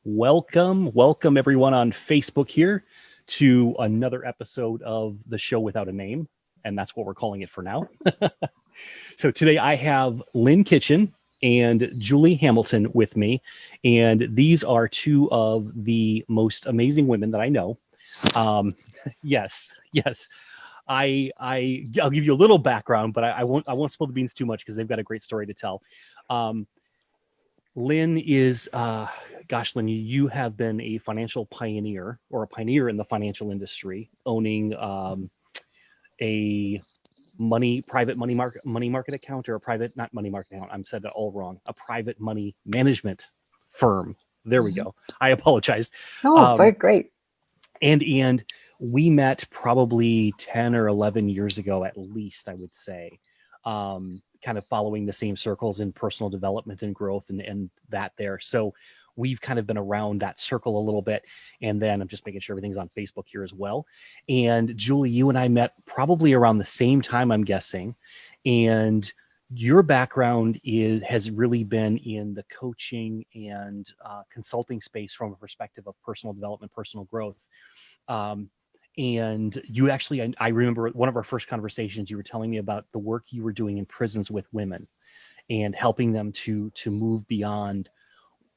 Welcome everyone on Facebook here to another episode of the show without a name, and that's what we're calling it for now. So today I have Lynn Kitchen and Julie Hamilton with me, and these are two of the most amazing women that I know. Yes. I'll give you a little background, but I won't spill the beans too much because they've got a great story to tell. Lynn is, Lynn, you have been a financial pioneer or a pioneer in the financial industry, owning a private money market account, or not money market account. I'm said that all wrong. A private money management firm. There we go. I apologize. Oh, very great. And we met probably 10 or 11 years ago, at least, I would say. Kind of following the same circles in personal development and growth and that there. So we've kind of been around that circle a little bit. And then I'm just making sure everything's on Facebook here as well. And Julie, you and I met probably around the same time, I'm guessing. And your background has really been in the coaching and consulting space from a perspective of personal development, personal growth. And you actually, I remember one of our first conversations, you were telling me about the work you were doing in prisons with women and helping them to move beyond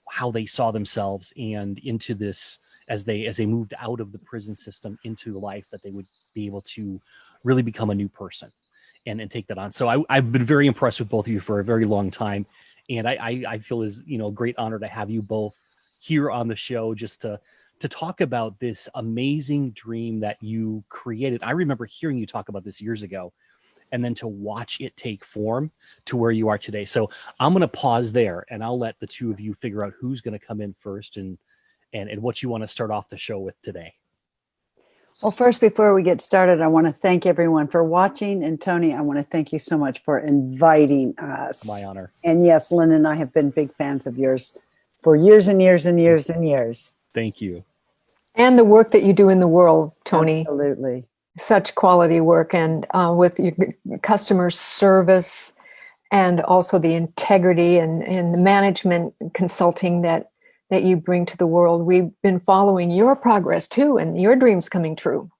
how they saw themselves and into this, as they moved out of the prison system into life, that they would be able to really become a new person and take that on. So I've been very impressed with both of you for a very long time. And I feel is, a great honor to have you both here on the show just to talk about this amazing dream that you created. I remember hearing you talk about this years ago, and then to watch it take form to where you are today. So I'm going to pause there, and I'll let the two of you figure out who's going to come in first and what you want to start off the show with today. Well, first, before we get started, I want to thank everyone for watching. And Tony, I want to thank you so much for inviting us. My honor. And yes, Lynn and I have been big fans of yours for years and years and years and years. Thank you. And the work that you do in the world, Tony. Absolutely. Such quality work, and with your customer service, and also the integrity and the management consulting that you bring to the world. We've been following your progress too, and your dreams coming true.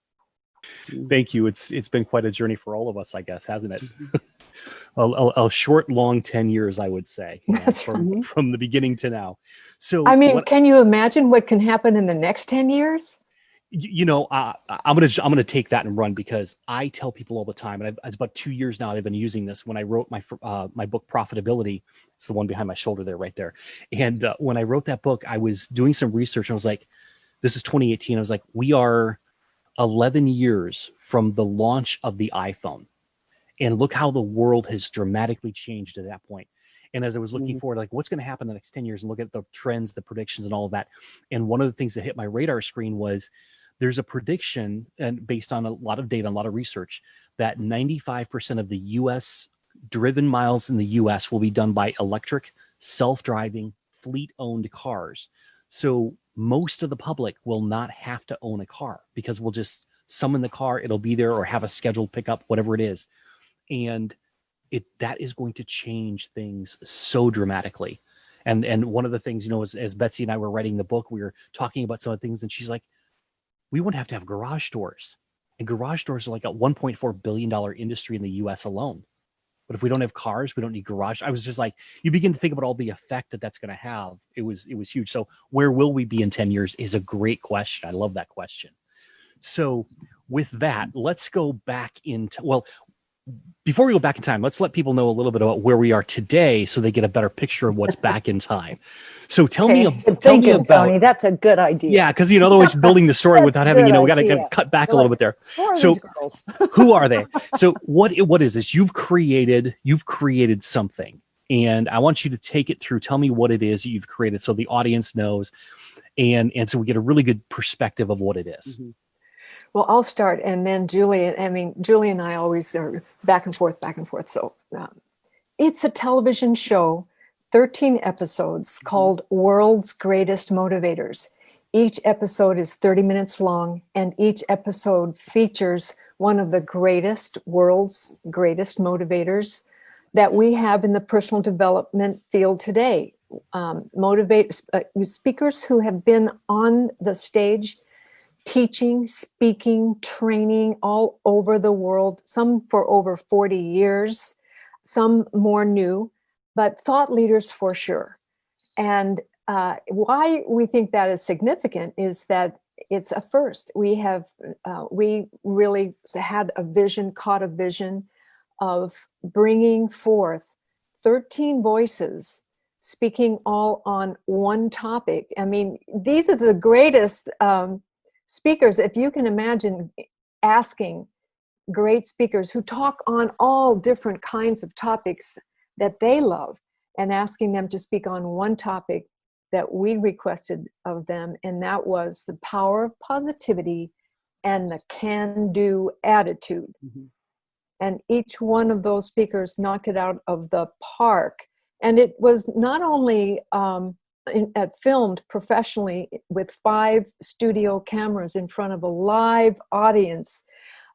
Thank you. It's been quite a journey for all of us, I guess, hasn't it? a short, long 10 years, I would say, from the beginning to now. So, I mean, can you imagine what can happen in the next 10 years? I'm gonna take that and run, because I tell people all the time, and it's about 2 years now they've been using this. When I wrote my book Profitability, it's the one behind my shoulder there, right there. And when I wrote that book, I was doing some research, and I was like, this is 2018. I was like, we are 11 years from the launch of the iPhone. And look how the world has dramatically changed at that point. And as I was looking forward, like, what's going to happen in the next 10 years, and look at the trends, the predictions, and all of that. And one of the things that hit my radar screen was there's a prediction, and based on a lot of data, a lot of research, that 95% of the U.S. driven miles in the U.S. will be done by electric, self-driving, fleet-owned cars. So most of the public will not have to own a car, because we'll just summon the car, it'll be there, or have a scheduled pickup, whatever it is. And that is going to change things so dramatically. And one of the things, as Betsy and I were writing the book, we were talking about some of the things, and she's like, we wouldn't have to have garage doors. And garage doors are like a $1.4 billion industry in the US alone. But if we don't have cars, we don't need garage. I was just like, you begin to think about all the effect that's going to have. It was huge. So where will we be in 10 years is a great question. I love that question. So with that, let's go back before we go back in time, let's let people know a little bit about where we are today, so they get a better picture of what's back in time. So tell me about, Tony, that's a good idea. Yeah, because otherwise building the story without having, we got to cut back a little bit there. So who are they? So what is this? You've created something, and I want you to take it through. Tell me what it is that you've created, so the audience knows, and so we get a really good perspective of what it is. Mm-hmm. Well, I'll start, and then Julie and I always are back and forth. So it's a television show, 13 episodes, called World's Greatest Motivators. Each episode is 30 minutes long, and each episode features one of the world's greatest motivators that we have in the personal development field today. speakers who have been on the stage teaching, speaking, training all over the world, some for over 40 years, some more new, but thought leaders for sure. And why we think that is significant is that it's a first. We really had a vision, caught a vision of bringing forth 13 voices speaking all on one topic. I mean, these are the greatest speakers. If you can imagine asking great speakers who talk on all different kinds of topics that they love and asking them to speak on one topic that we requested of them, and that was the power of positivity and the can-do attitude. Mm-hmm. And each one of those speakers knocked it out of the park. And it was not only filmed professionally with 5 studio cameras in front of a live audience,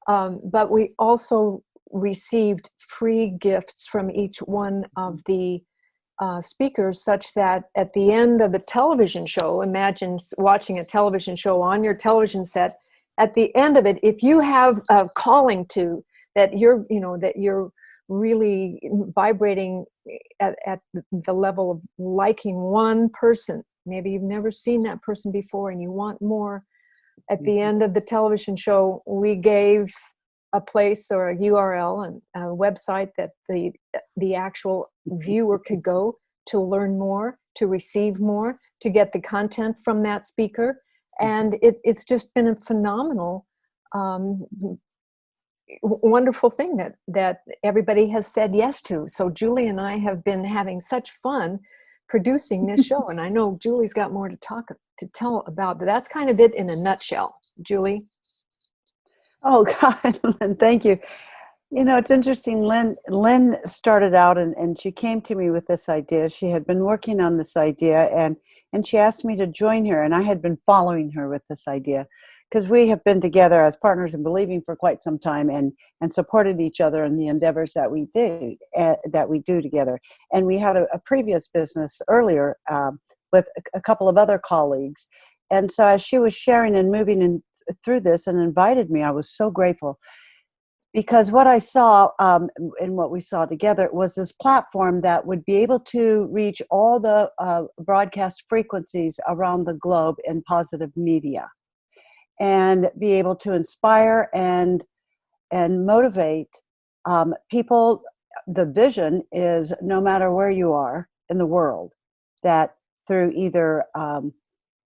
but we also received free gifts from each one of the speakers, such that at the end of the television show, imagine watching a television show on your television set. At the end of it, if you have a calling to that you're really vibrating at the level of liking one person, maybe you've never seen that person before and you want more, at the end of the television show, we gave a place or a URL and a website that the actual viewer could go to learn more, to receive more, to get the content from that speaker. And it's just been a phenomenal, wonderful thing that everybody has said yes to. So Julie and I have been having such fun producing this show, and I know Julie's got more to tell about, but that's kind of it in a nutshell. Julie? Oh, God, Lynn, thank you. You know, it's interesting. Lynn started out and she came to me with this idea. She had been working on this idea and she asked me to join her, and I had been following her with this idea because we have been together as partners in believing for quite some time and supported each other in the endeavors that we do together. And we had a previous business earlier with a couple of other colleagues. And so as she was sharing and moving through this and invited me, I was so grateful. Because what I saw and what we saw together was this platform that would be able to reach all the broadcast frequencies around the globe in positive media and be able to inspire and motivate people. The vision is no matter where you are in the world, that through either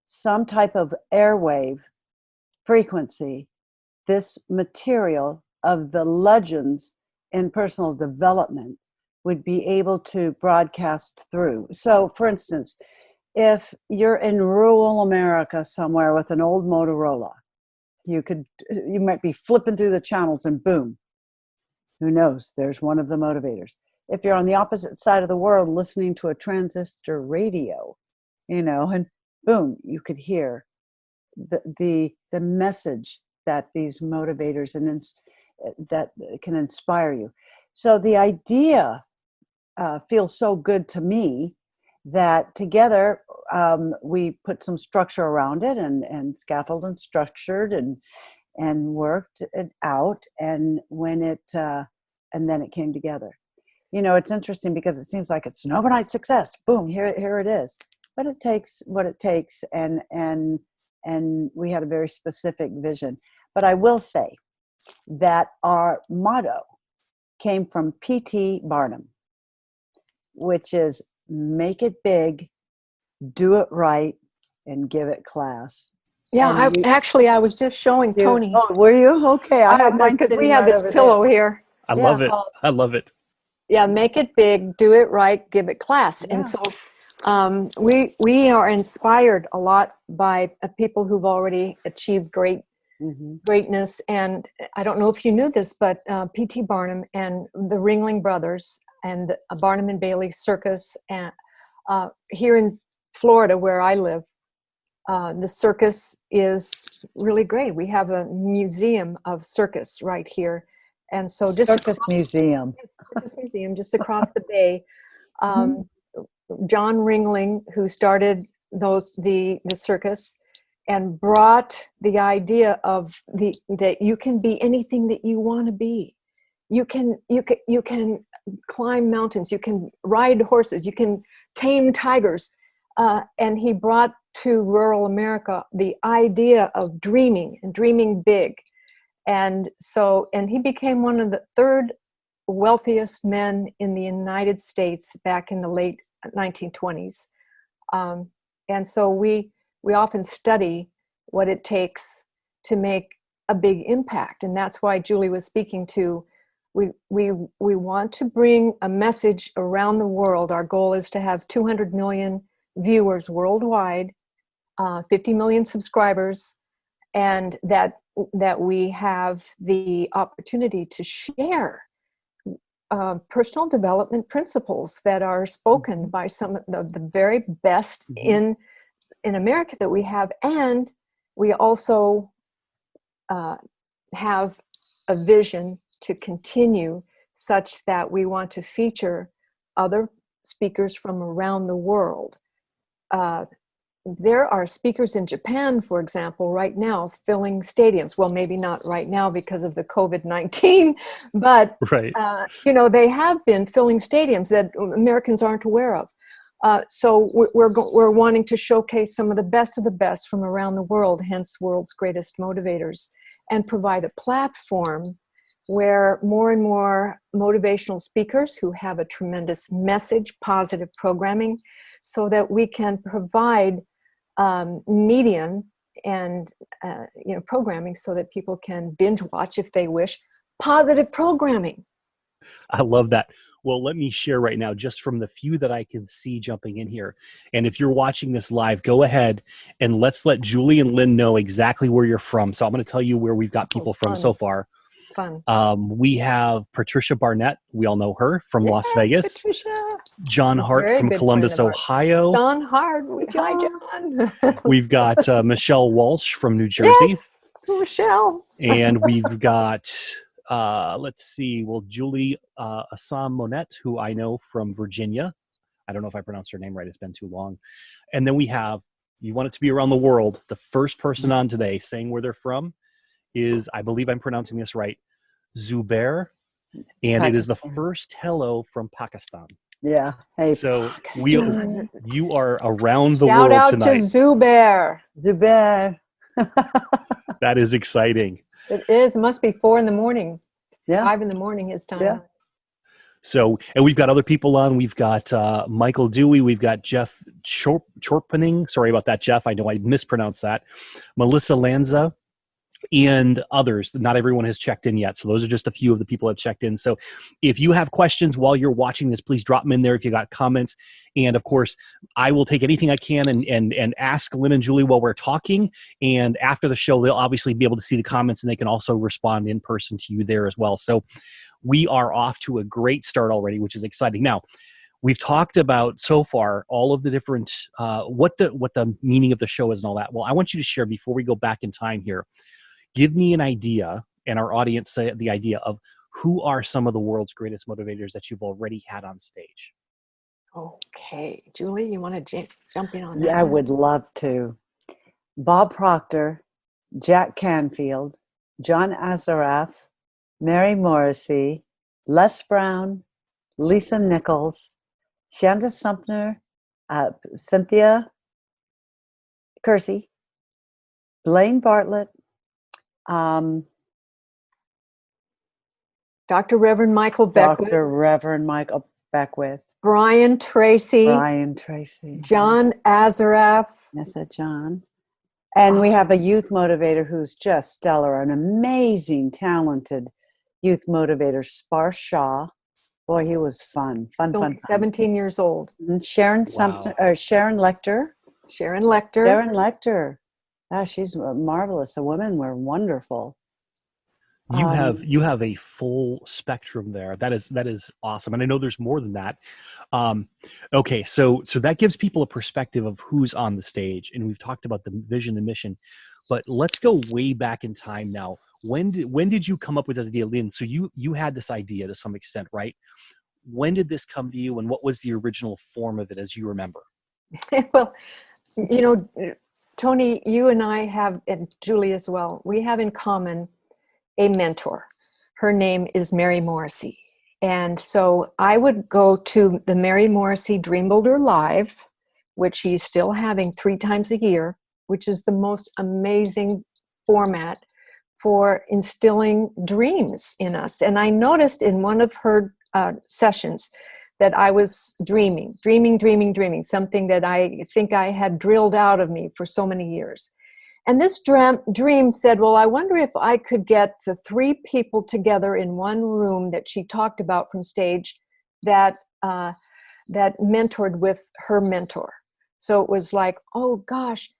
some type of airwave frequency, this material of the legends in personal development would be able to broadcast through. So, for instance, if you're in rural America somewhere with an old Motorola, you might be flipping through the channels and boom, who knows, there's one of the motivators. If you're on the opposite side of the world listening to a transistor radio, and boom, you could hear the message that these motivators that can inspire you. So the idea feels so good to me that together we put some structure around it and scaffolded and structured and worked it out. And and then it came together. It's interesting because it seems like it's an overnight success. Boom, here it is. But it takes what it takes, and we had a very specific vision. But I will say that our motto came from P.T. Barnum, which is make it big, do it right, and give it class. Yeah, I was just showing Tony. Oh, were you? Okay. I have mine because we have right this pillow here. I love it. I love it. Yeah, make it big, do it right, give it class. Yeah. And so we are inspired a lot by people who've already achieved greatness. And I don't know if you knew this, but P.T. Barnum and the Ringling Brothers and Barnum and Bailey Circus, and here in Florida where I live, the circus is really great. We have a museum of circus right here. And so Circus museum just across the bay, John Ringling, who started the circus, and brought the idea of that you can be anything that you want to be. You can climb mountains, you can ride horses, you can tame tigers, and he brought to rural America the idea of dreaming and dreaming big. And he became one of the third wealthiest men in the United States back in the late 1920s. And so we often study what it takes to make a big impact. And that's why Julie was speaking to, we want to bring a message around the world. Our goal is to have 200 million viewers worldwide, 50 million subscribers, and that we have the opportunity to share personal development principles that are spoken by some of the very best in America that we have. And we also have a vision to continue such that we want to feature other speakers from around the world. There are speakers in Japan, for example, right now filling stadiums. Well, maybe not right now because of the COVID-19, but Right. They have been filling stadiums that Americans aren't aware of. So we're wanting to showcase some of the best from around the world, hence World's Greatest Motivators, and provide a platform where more and more motivational speakers who have a tremendous message, positive programming, so that we can provide medium and programming so that people can binge watch if they wish positive programming. I love that. Well, let me share right now, just from the few that I can see jumping in here. And if you're watching this live, go ahead and let's let Julie and Lynn know exactly where you're from. So I'm going to tell you where we've got people from so far. Fun. We have Patricia Barnett. We all know her from Las Vegas. Patricia. John Hart Very from good Columbus, friend of ours. Ohio. John Hart. Hi, John. We've got Michelle Walsh from New Jersey. Yes, Michelle. And we've got, let's see, Julie Assam Monette, who I know from Virginia. I don't know if I pronounced her name right. It's been too long. And then we have, you want it to be around the world. The first person on today saying where they're from is, I believe I'm pronouncing this right, Zubair. And it is the first hello from Pakistan. Yeah. Hey, so you are around the Shout world out tonight. to Zubair. Zubair. That is exciting. It is. It must be 4 a.m. Yeah. 5 a.m. his time. Yeah. So, and we've got other people on. We've got Michael Dewey. We've got Jeff Chorpening. Sorry about that, Jeff. I know I mispronounced that. Melissa Lanza. And others. Not everyone has checked in yet. So those are just a few of the people that have checked in. So if you have questions while you're watching this, please drop them in there if you got comments. And of course, I will take anything I can and ask Lynn and Julie while we're talking. And after the show, they'll obviously be able to see the comments and they can also respond in person to you there as well. So we are off to a great start already, which is exciting. Now, we've talked about so far all of the different, what the meaning of the show is and all that. Well, I want you to share before we go back in time here. Give me an idea, and our audience say the idea of who are some of the world's greatest motivators that you've already had on stage. Okay. Julie, you want to jump in on that? Yeah, I would love to. Bob Proctor, Jack Canfield, John Azaraf, Mary Morrissey, Les Brown, Lisa Nichols, Shanda Sumner, Cynthia Kersey, Blaine Bartlett, Dr. Reverend Michael Beckwith. Dr. Reverend Michael Beckwith. Brian Tracy. John Azaraf. Yes, John. And we have a youth motivator who's just stellar, an amazing, talented youth motivator, Spar Shaw. Boy, he was fun. 17 years old. And Sharon Sumter, or Sharon Lecter. Sharon Lecter. Sharon Lecter. Oh, she's marvelous. The women were wonderful. You have a full spectrum there. That is awesome, and I know there's more than that. Okay, so that gives people a perspective of who's on the stage, and we've talked about the vision and mission. But let's go way back in time now. When did you come up with this idea, Lynn? So you had this idea to some extent, right? when did this come to you, and what was the original form of it as you remember? Well, you know, Tony, you and I have, and Julie as well, we have in common a mentor. Her name is Mary Morrissey. And so I would go to the Mary Morrissey Dream Builder Live, which she's still having 3 times a year, which is the most amazing format for instilling dreams in us. And I noticed in one of her sessions that I was dreaming, something that I think I had drilled out of me for so many years. And this dream said, well, I wonder if I could get the 3 people together in one room that she talked about from stage that that mentored with her mentor. So it was like, oh gosh,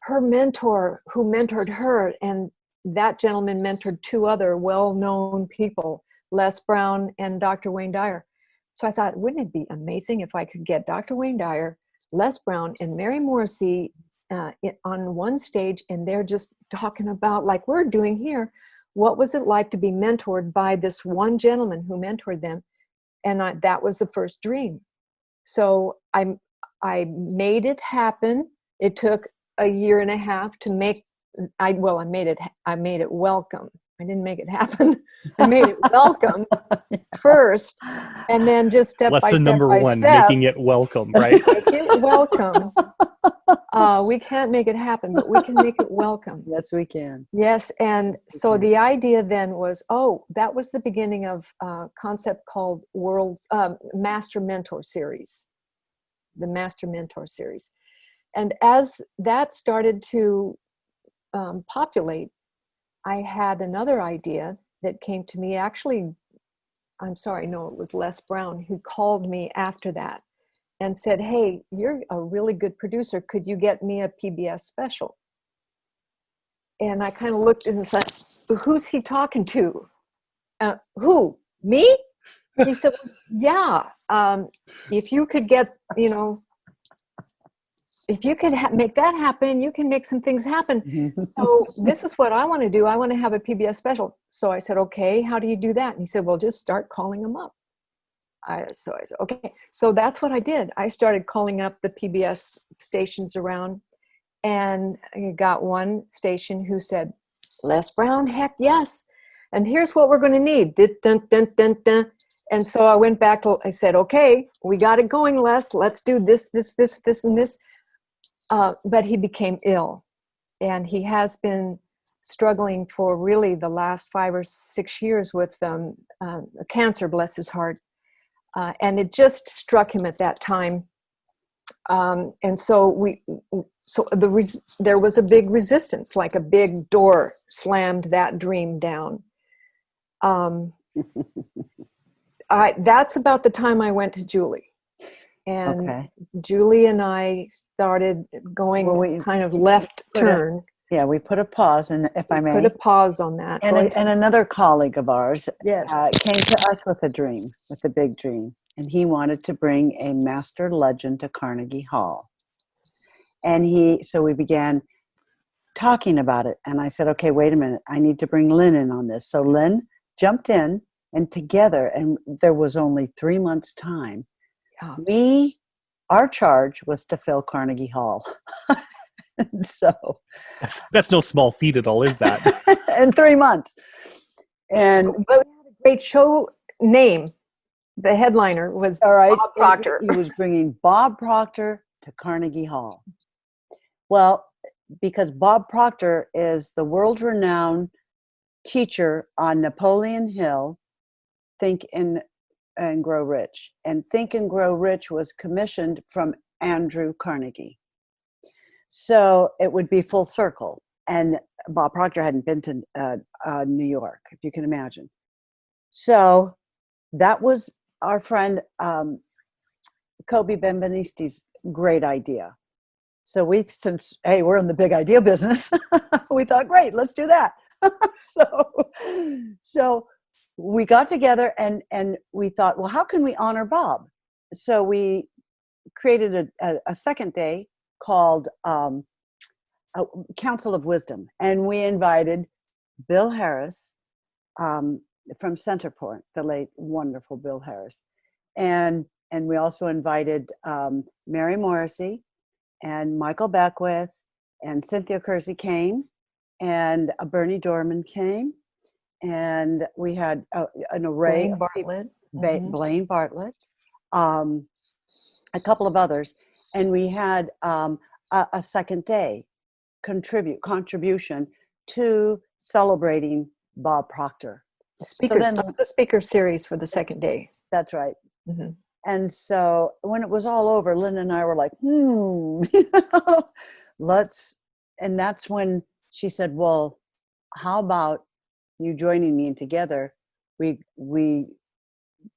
her mentor who mentored her, and that gentleman mentored 2 other well-known people, Les Brown and Dr. Wayne Dyer. So I thought, wouldn't it be amazing if I could get Dr. Wayne Dyer, Les Brown, and Mary Morrissey on one stage, and they're just talking about, like we're doing here, what was it like to be mentored by this one gentleman who mentored them? And that was the first dream. So I made it happen. It took a year and a half to make. I made it welcome. I didn't make it happen. I made it welcome first, and then just step Lesson by number step 1, by step, making it welcome, right? make it welcome. We can't make it happen, but we can make it welcome. Yes, we can. Yes, and so the idea then was, that was the beginning of a concept called Master Mentor Series, the Master Mentor Series. And as that started to populate, I had another idea that came to me. Actually, I'm sorry, no, it was Les Brown who called me after that and said, hey, you're a really good producer. Could you get me a PBS special? And I kind of looked and said, who's he talking to? Who? Me? He said, yeah, if you could get, if you could make that happen, you can make some things happen. So this is what I want to do. I want to have a PBS special. So I said, okay, how do you do that? And he said, well, just start calling them up. So I said, okay. So that's what I did. I started calling up the PBS stations around, and I got one station who said, Les Brown, heck yes. And here's what we're going to need. Dun, dun, dun, dun. And so I went back I said, okay, we got it going, Les. Let's do this, and this. But he became ill, and he has been struggling for really the last 5 or 6 years with cancer, bless his heart. And it just struck him at that time. And so there was a big resistance, like a big door slammed that dream down. That's about the time I went to Julie. And Julie and I started going kind of left turn. We put a pause, and if I may. Put a pause on that. And another colleague of ours yes. Came to us with a big dream. And he wanted to bring a master legend to Carnegie Hall. And so we began talking about it. And I said, okay, wait a minute. I need to bring Lynn in on this. So Lynn jumped in, and together, and there was only 3 months' time, our charge was to fill Carnegie Hall. So that's no small feat at all, is that? In 3 months. And we had a great show name. The headliner was Bob Proctor. He was bringing Bob Proctor to Carnegie Hall. Well, because Bob Proctor is the world-renowned teacher on Napoleon Hill, Think and Grow Rich. And Think and Grow Rich was commissioned from Andrew Carnegie. So it would be full circle. And Bob Proctor hadn't been to New York, if you can imagine. So that was our friend Kobe Benveniste's great idea. So since we're in the big idea business, we thought, great, let's do that. So we got together and we thought, well, how can we honor Bob? So we created a second day called Council of Wisdom, and we invited Bill Harris from Centerport, the late wonderful Bill Harris, and we also invited Mary Morrissey and Michael Beckwith and Cynthia Kersey came, and Bernie Dorman came, and we had an array Blaine of Bartlett. people, Blaine Bartlett, a couple of others, and we had a second day contribution to celebrating Bob Proctor. The speaker series for the second day. That's right. Mm-hmm. And so when it was all over, Lynn and I were like, let's, and that's when she said, well, how about you joining me, and together we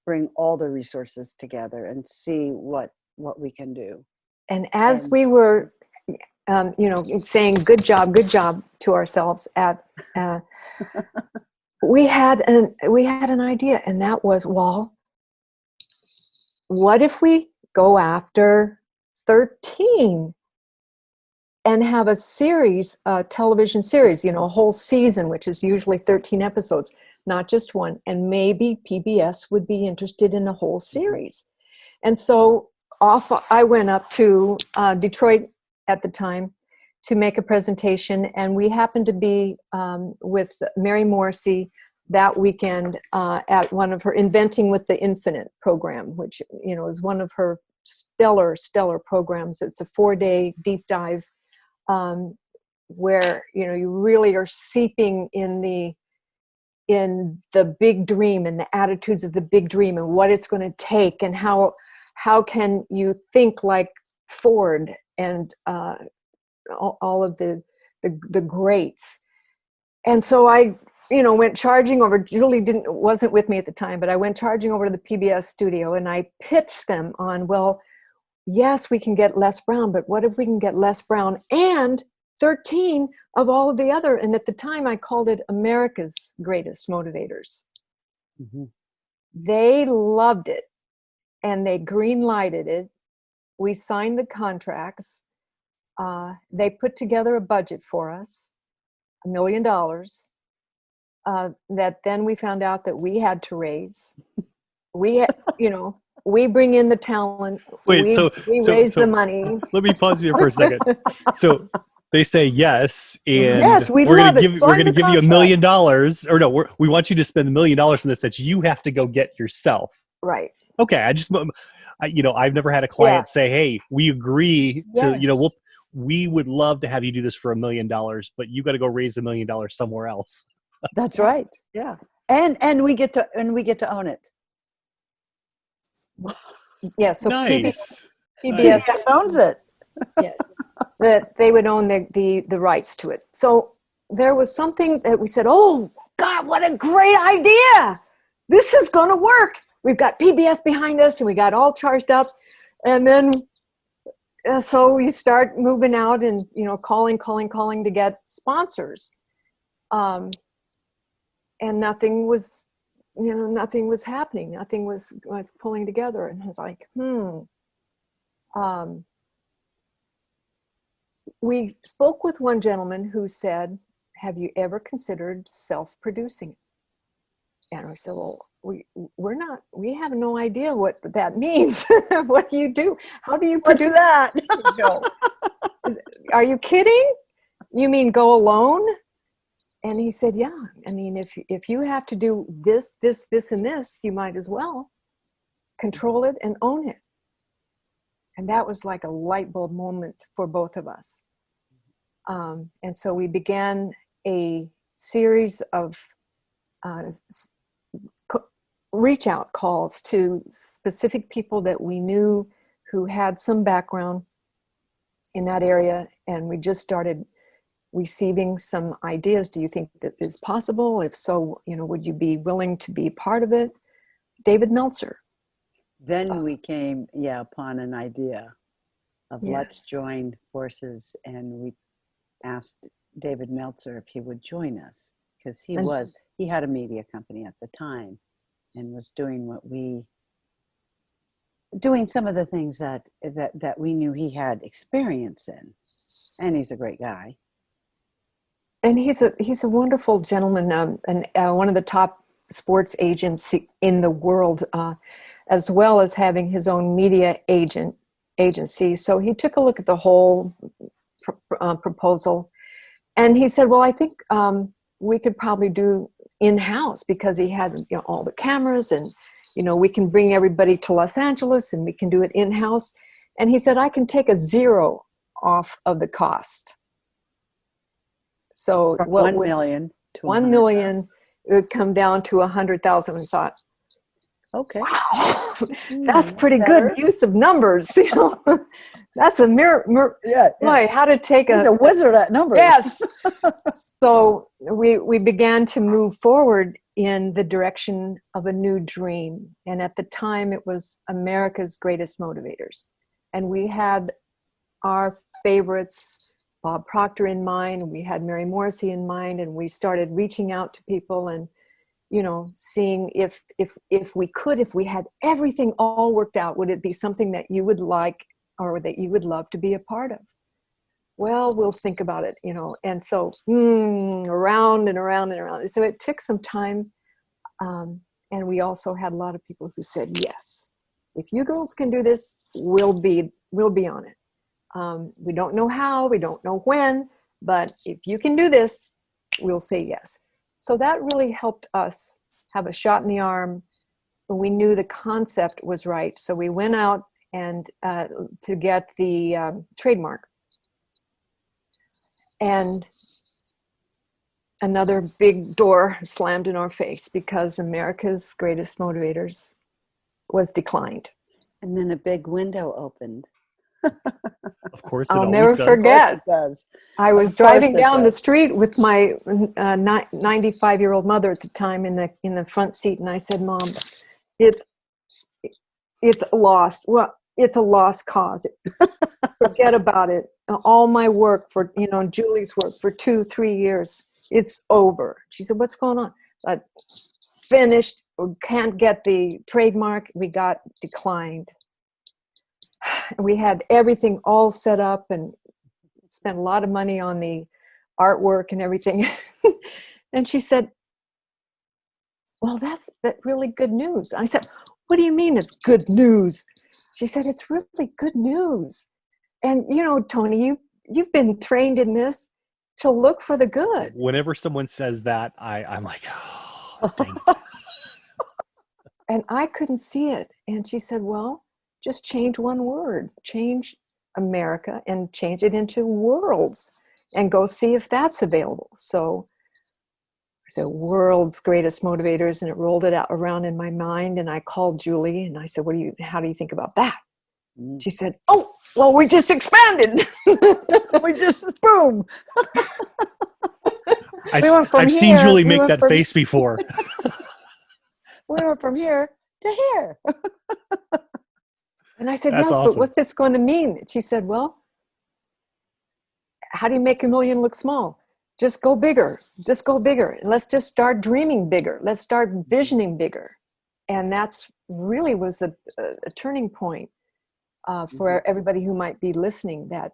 bring all the resources together and see what we can do. And as we were, saying good job to ourselves we had an idea, and that was, well, what if we go after 13 and have a series, a television series, a whole season, which is usually 13 episodes, not just one, and maybe PBS would be interested in a whole series. And so I went up to Detroit at the time to make a presentation, and we happened to be with Mary Morrissey that weekend at one of her Inventing with the Infinite program, which is one of her stellar programs. It's a 4-day deep dive where you really are seeping in the big dream and the attitudes of the big dream and what it's going to take, and how can you think like Ford and all of the greats. And so I went charging over. Julie wasn't with me at the time, but I went charging over to the PBS studio, and I pitched them on, well, yes, we can get Les Brown, but what if we can get Les Brown and 13 of all of the other, and at the time I called it America's Greatest Motivators. Mm-hmm. They loved it, and they green lighted it. We signed the contracts. They put together a budget for us, $1 million, that then we found out that we had to raise. We had, we bring in the talent. Wait, we raise the money. Let me pause you for a second. So they say yes, and yes, we're going to give you $1 million, or no, we want you to spend $1 million on this that you have to go get yourself. Right. Okay. I've never had a client say, "Hey, we agree to, we would love to have you do this for $1 million, but you got to go raise $1 million somewhere else." That's right. Yeah. And we get to own it. Yeah. So nice. PBS owns it. Yes. That they would own the rights to it. So there was something that we said, oh God, what a great idea. This is going to work. We've got PBS behind us, and we got all charged up. And then, so we start moving out and, calling to get sponsors. And nothing was happening. Nothing was pulling together. And I was like, we spoke with one gentleman who said, have you ever considered self-producing? And we said, well, we have no idea what that means. What do you do? How do you produce that? Are you kidding? You mean go alone? And he said, yeah, I mean, if you have to do this, and this, you might as well control it and own it. And that was like a light bulb moment for both of us. And so we began a series of reach out calls to specific people that we knew who had some background in that area. And we just started receiving some ideas. Do you think that is possible? If so, would you be willing to be part of it? David Meltzer. Then we came, upon an idea of let's join forces, and we asked David Meltzer if he would join us, because he had a media company at the time and was doing some of the things that we knew he had experience in, and he's a great guy. And he's a wonderful gentleman, and one of the top sports agency in the world, as well as having his own media agency. So he took a look at the whole proposal, and he said, well, I think we could probably do in-house, because he had, you know, all the cameras, and, you know, we can bring everybody to Los Angeles and we can do it in-house. And he said, I can take a zero off of the cost. So From what 1 would, million to 1 million, it would come down to 100,000. We thought, okay. wow, that's pretty better. good use of numbers. You know, that's a Yeah, boy, how to take he's a wizard at numbers. Yes. So we began to move forward in the direction of a new dream. And at the time, it was America's Greatest Motivators. And we had our favorites, Bob Proctor in mind, we had Mary Morrissey in mind, and we started reaching out to people and, you know, seeing if we had everything all worked out, would it be something that you would like or that you would love to be a part of? Well, we'll think about it, you know. And so around and around and around. So it took some time. And we also had a lot of people who said, yes, if you girls can do this, we'll be on it. We don't know how, we don't know when, but if you can do this, we'll say yes. So that really helped us have a shot in the arm. We knew the concept was right. So we went out and to get the trademark. And another big door slammed in our face, because America's Greatest Motivators was declined. And then a big window opened. Of course, it I'll always never does. forget. Of course it does. I was Of course driving it down the does. street with my 95-year-old mother at the time in the front seat, and I said, Mom, it's lost. Well, it's a lost cause. Forget about it. All my work for, you know, Julie's work for 2-3 years, it's over. She said, what's going on? I finished. We can't get the trademark. We got declined. We had everything all set up and spent a lot of money on the artwork and everything. And she said, well, that's really good news. I said, what do you mean it's good news? She said, it's really good news. And, you know, Tony, you've been trained in this to look for the good. Whenever someone says that, I'm like, oh, dang it. And I couldn't see it. And she said, well, just change one word, change America and change it into worlds and go see if that's available. So World's Greatest Motivators, and it rolled it out around in my mind. And I called Julie and I said, how do you think about that? She said, oh, well, we just expanded. We just, boom. I've seen Julie make that face before. We went from here to here. And I said, That's yes, awesome. but what's this going to mean? She said, well, how do you make $1 million look small? Just go bigger. Just go bigger. Let's just start dreaming bigger. Let's start visioning bigger. And that's really was a turning point for everybody who might be listening, that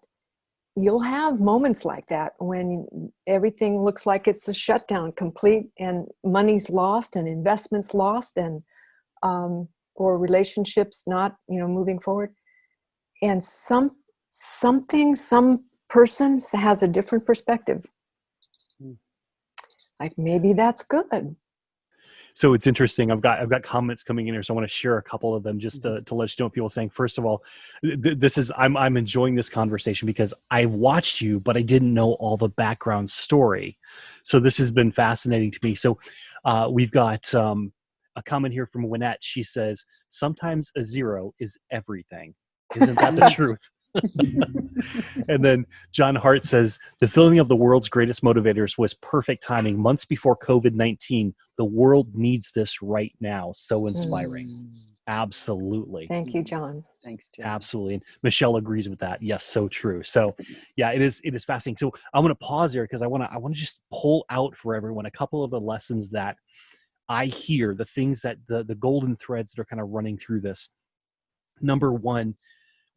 you'll have moments like that when everything looks like it's a shutdown complete and money's lost and investments lost and or relationships not, you know, moving forward. And some person has a different perspective. Like, maybe that's good. So it's interesting. I've got comments coming in here, so I want to share a couple of them just to let you know what people are saying. First of all, this is I'm enjoying this conversation because I watched you, but I didn't know all the background story. So this has been fascinating to me. So we've got a comment here from Wynette. She says, sometimes a zero is everything. Isn't that the truth? And then John Hart says, the filming of the World's Greatest Motivators was perfect timing. Months before COVID-19, the world needs this right now. So inspiring. Absolutely. Thank you, John. Thanks, John. Absolutely. And Michelle agrees with that. Yes, so true. So yeah, it is fascinating. So I'm going to pause here because I want to just pull out for everyone a couple of the lessons that I hear, the things that the golden threads that are kind of running through this. Number one,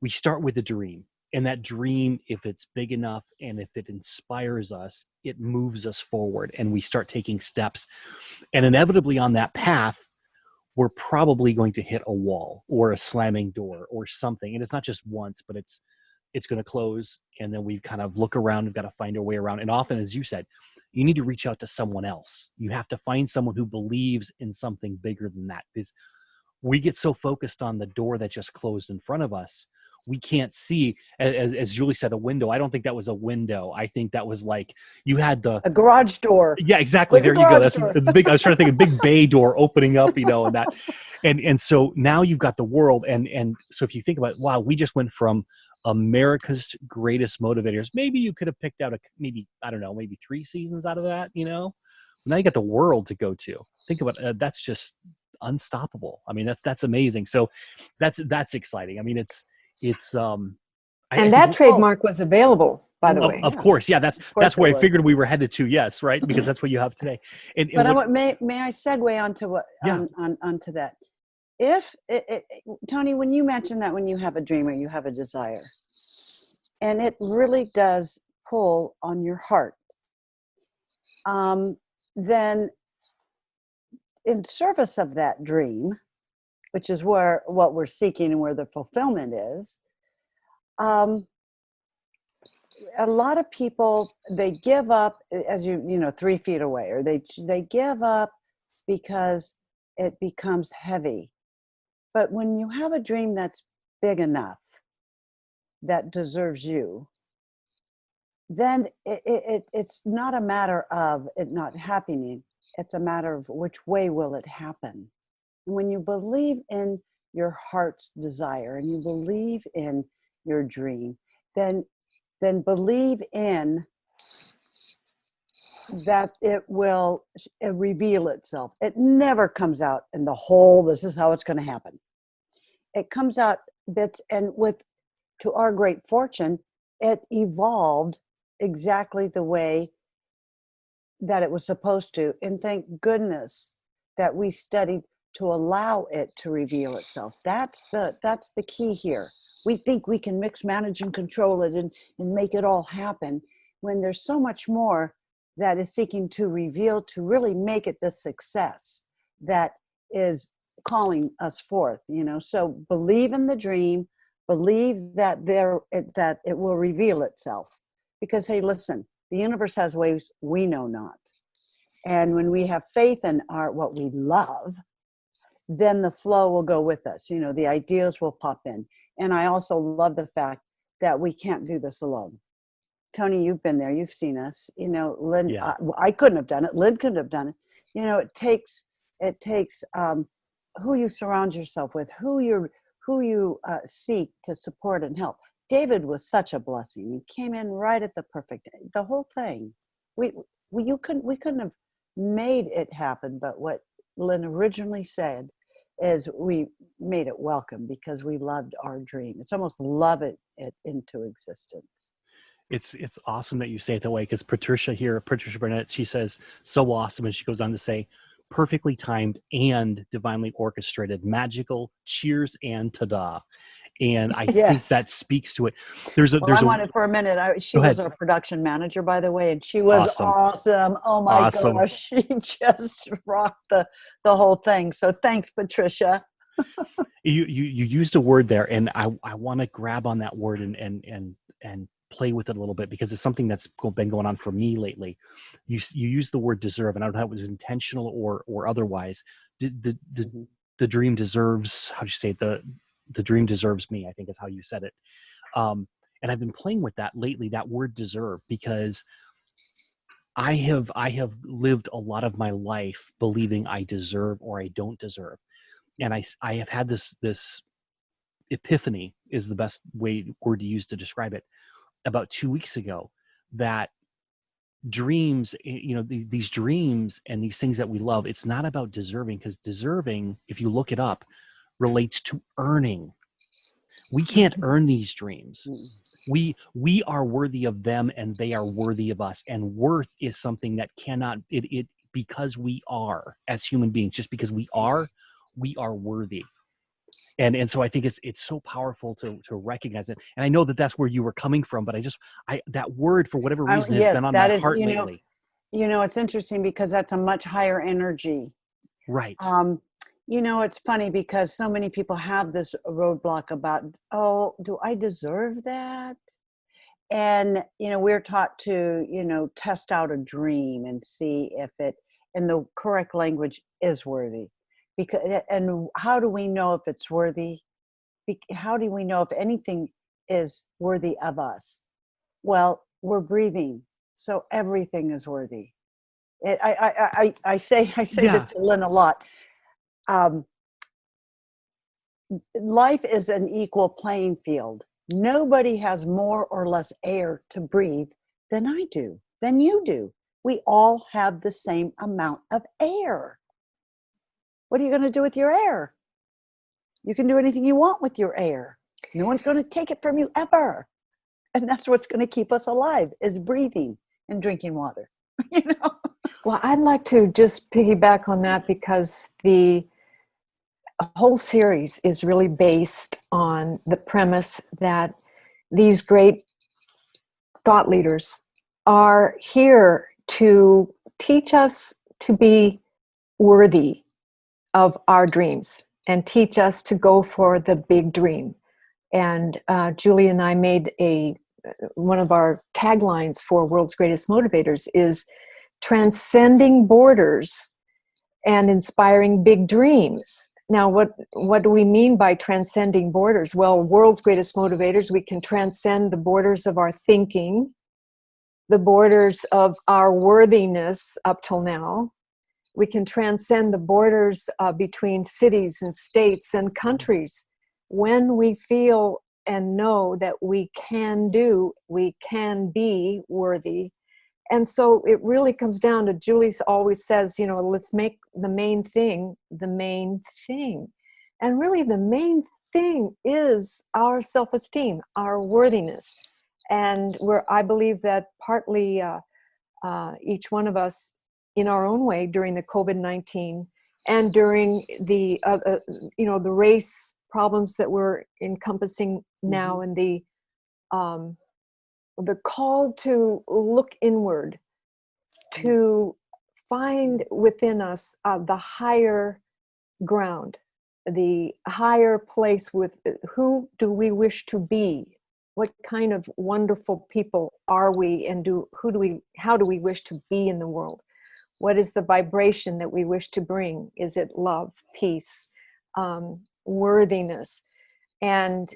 we start with a dream. And that dream, if it's big enough and if it inspires us, it moves us forward and we start taking steps. And inevitably on that path, we're probably going to hit a wall or a slamming door or something. And it's not just once, but it's going to close. And then we kind of look around, we've got to find our way around. And often, as you said, you need to reach out to someone else. You have to find someone who believes in something bigger than that, because we get so focused on the door that just closed in front of us. We can't see, as Julie said, a window. I don't think that was a window. I think that was like you had A garage door. yeah, exactly. There you go. That's Door. the big. I was trying to think of big bay door opening up, and that, and so now you've got the world, and so if you think about it, wow, we just went from America's Greatest Motivators. Maybe you could have picked out maybe 3 seasons out of that. Now you got the world to go to. Think about that's just unstoppable. I mean, that's amazing. So that's exciting. I mean, it's and that trademark was available, by the way. Of course, yeah. That's where I figured we were headed to. Yes, right, because that's what you have today. But may I segue onto what onto that? If Tony, when you mentioned that when you have a dream or you have a desire, and it really does pull on your heart, then in service of that dream, which is what we're seeking and where the fulfillment is, a lot of people, they give up as 3 feet away, or they give up because it becomes heavy. But when you have a dream that's big enough that deserves you, then it's not a matter of it not happening. It's a matter of which way will it happen. And when you believe in your heart's desire and you believe in your dream, then believe in that it will reveal itself. It never comes out in the whole, this is how it's going to happen. It comes out bits, and to our great fortune, it evolved exactly the way that it was supposed to. And thank goodness that we studied to allow it to reveal itself. That's the key here. We think we can mix, manage, and control it and make it all happen, when there's so much more that is seeking to reveal, to really make it the success that is calling us forth. So believe in the dream, believe that it will reveal itself. Because, hey, listen, the universe has ways we know not. And when we have faith in what we love, then the flow will go with us. The ideas will pop in. And I also love the fact that we can't do this alone. Tony, you've been there. You've seen us. Lynn, yeah. I couldn't have done it. Lynn couldn't have done it. It takes who you surround yourself with, who you seek to support and help. David was such a blessing. He came in right at the whole thing. We couldn't have made it happen, but what Lynn originally said is we made it welcome because we loved our dream. It's almost love it into existence. It's awesome that you say it that way, because Patricia Burnett, she says so awesome, and she goes on to say, perfectly timed and divinely orchestrated, magical, cheers and ta-da. And I think that speaks to it. I wanted for a minute. She was our production manager, by the way, and she was awesome. Oh my gosh, she just rocked the whole thing. So thanks, Patricia. You used a word there, and I want to grab on that word and play with it a little bit, because it's something that's been going on for me lately. You use the word deserve, and I don't know if it was intentional or otherwise. The dream deserves, how do you say it? The dream deserves me, I think is how you said it. And I've been playing with that lately, that word deserve, because I have lived a lot of my life believing I deserve or I don't deserve. And I have had this epiphany, is the best word to use to describe it, about 2 weeks ago, that dreams, these dreams and these things that we love, it's not about deserving, because deserving, if you look it up, relates to earning. We can't earn these dreams. We are worthy of them, and they are worthy of us. And worth is something that cannot, because we are, as human beings, just because we are worthy. And so I think it's so powerful to recognize it. And I know that that's where you were coming from, but that word, for whatever reason, has Yes, been on my that is, heart lately. it's interesting because that's a much higher energy. Right. It's funny because so many people have this roadblock about, oh, do I deserve that? And, we're taught to, test out a dream and see if it, in the correct language, is worthy. And how do we know if it's worthy? How do we know if anything is worthy of us? Well, we're breathing, so everything is worthy. I say Yeah. this to Lynn a lot. Um, Life is an equal playing field. Nobody has more or less air to breathe than I do, than you do. We all have the same amount of air. What are you going to do with your air? You can do anything you want with your air. No one's going to take it from you ever. And that's what's going to keep us alive, is breathing and drinking water. Well, I'd like to just piggyback on that because the whole series is really based on the premise that these great thought leaders are here to teach us to be worthy of our dreams and teach us to go for the big dream. And Julie and I made one of our taglines for World's Greatest Motivators is transcending borders and inspiring big dreams. Now, what do we mean by transcending borders? Well, World's Greatest Motivators, we can transcend the borders of our thinking, the borders of our worthiness up till now. We can transcend the borders between cities and states and countries. When we feel and know that we can be worthy. And so it really comes down to, Julie always says, let's make the main thing the main thing. And really the main thing is our self-esteem, our worthiness. And I believe that partly each one of us in our own way during the COVID-19 and during the race problems that we're encompassing now, and the call to look inward, to find within us the higher ground, the higher place with who do we wish to be? What kind of wonderful people are we, and how do we wish to be in the world? What is the vibration that we wish to bring? Is it love, peace, worthiness? And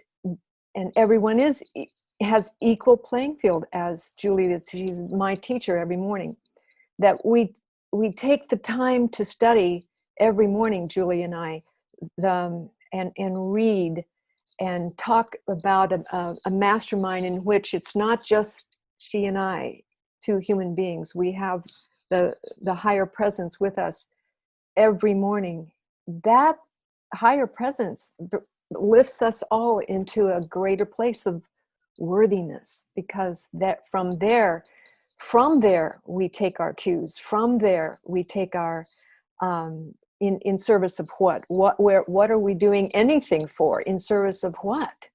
everyone has equal playing field, as Julie, she's my teacher every morning, that we take the time to study every morning, Julie and I, and read and talk about a mastermind in which it's not just she and I, two human beings. We have the higher presence with us every morning. That higher presence lifts us all into a greater place of worthiness, because that from there we take our cues. From there we take our in service of what are we doing anything for? In service of what?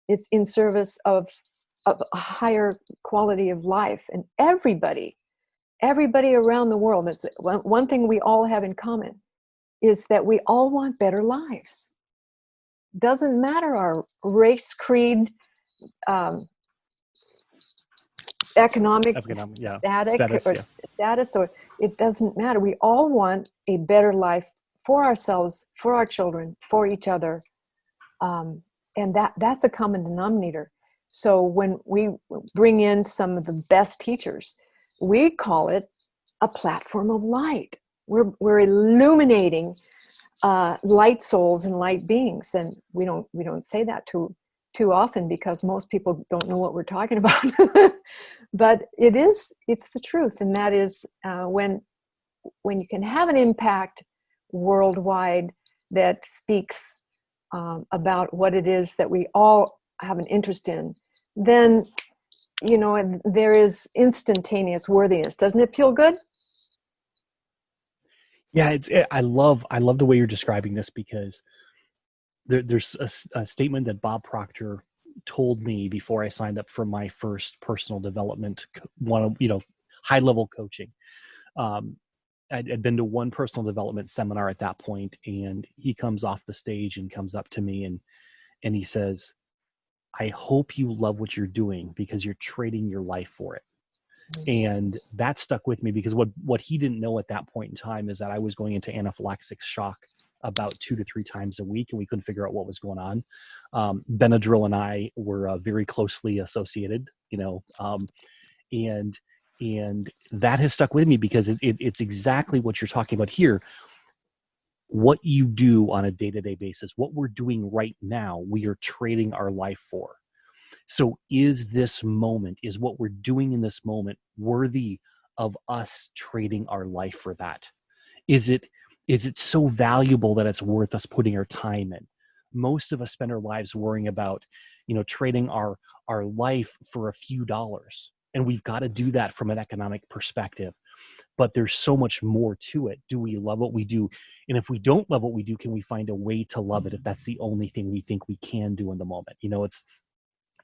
It's in service of a higher quality of life. And everybody around the world, that's one thing we all have in common, is that we all want better lives. Doesn't matter our race, creed, economic status, or it doesn't matter. We all want a better life for ourselves, for our children, for each other, and that's a common denominator. So when we bring in some of the best teachers, we call it a platform of light. We're illuminating light souls and light beings, and we don't say that too often because most people don't know what we're talking about. But it's the truth, and that is when you can have an impact worldwide that speaks about what it is that we all have an interest in, then there is instantaneous worthiness. Doesn't it feel good? Yeah, I love the way you're describing this, because there's a statement that Bob Proctor told me before I signed up for my first personal development, high level coaching. I'd been to one personal development seminar at that point, and he comes off the stage and comes up to me and he says, "I hope you love what you're doing because you're trading your life for it." And that stuck with me because what he didn't know at that point in time is that I was going into anaphylactic shock about 2 to 3 times a week, and we couldn't figure out what was going on. Benadryl and I were very closely associated, and that has stuck with me because it's exactly what you're talking about here. What you do on a day-to-day basis, what we're doing right now, we are trading our life for. So is what we're doing in this moment worthy of us trading our life for that? Is it so valuable that it's worth us putting our time in? Most of us spend our lives worrying about, trading our life for a few dollars. And we've got to do that from an economic perspective. But there's so much more to it. Do we love what we do? And if we don't love what we do, can we find a way to love it if that's the only thing we think we can do in the moment?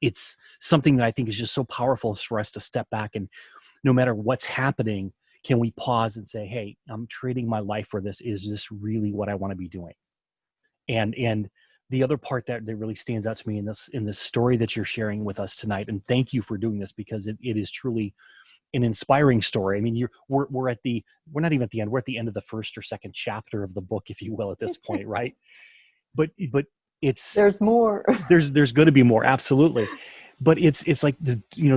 It's something that I think is just so powerful for us to step back, and no matter what's happening, can we pause and say, hey, I'm trading my life for this. Is this really what I want to be doing? And the other part that really stands out to me in this story that you're sharing with us tonight, and thank you for doing this because it is truly an inspiring story. I mean, we're not even at the end. We're at the end of the first or second chapter of the book, if you will, at this point, right? But there's more. there's going to be more, absolutely. But it's like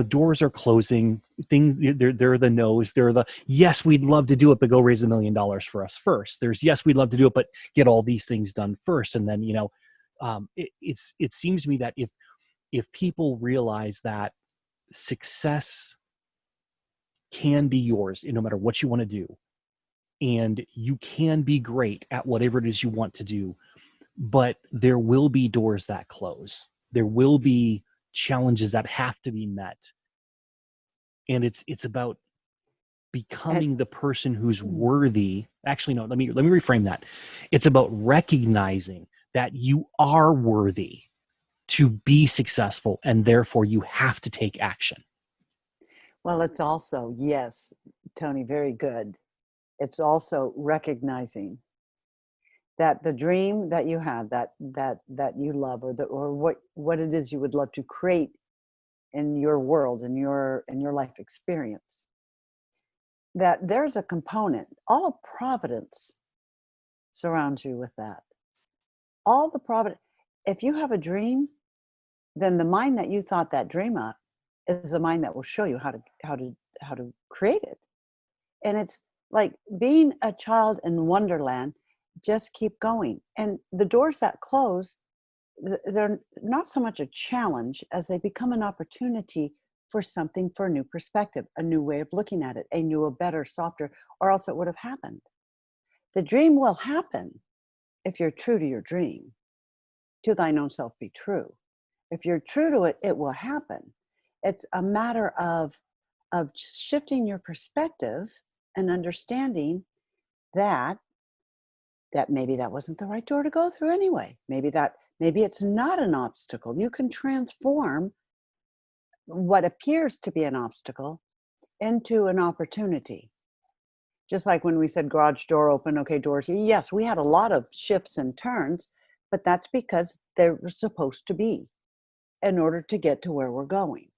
doors are closing. Things there are the no's. There are the yes, we'd love to do it, but go raise $1 million for us first. There's yes, we'd love to do it, but get all these things done first. And then it seems to me that if people realize that success can be yours, no matter what you want to do, and you can be great at whatever it is you want to do, but there will be doors that close. There will be challenges that have to be met. And it's about becoming the person who's worthy. Actually, no, let me reframe that. It's about recognizing that you are worthy to be successful, and therefore you have to take action. Well, it's also, yes, Tony, very good. It's also recognizing that the dream that you have, that you love, or what it is you would love to create in your world, in your life experience, that there's a component, all of providence surrounds you with that. All the providence. If you have a dream, then the mind that you thought that dream up is the mind that will show you how to create it. And it's like being a child in Wonderland. Just keep going. And the doors that close, they're not so much a challenge as they become an opportunity for something, for a new perspective, a new way of looking at it, a new, a better, softer, or else it would have happened. The dream will happen if you're true to your dream. To thine own self be true. If you're true to it, it will happen. It's a matter of just shifting your perspective and understanding that maybe that wasn't the right door to go through anyway. Maybe it's not an obstacle. You can transform what appears to be an obstacle into an opportunity. Just like when we said garage door open, okay, doors. Yes, we had a lot of shifts and turns, but that's because they were supposed to be in order to get to where we're going.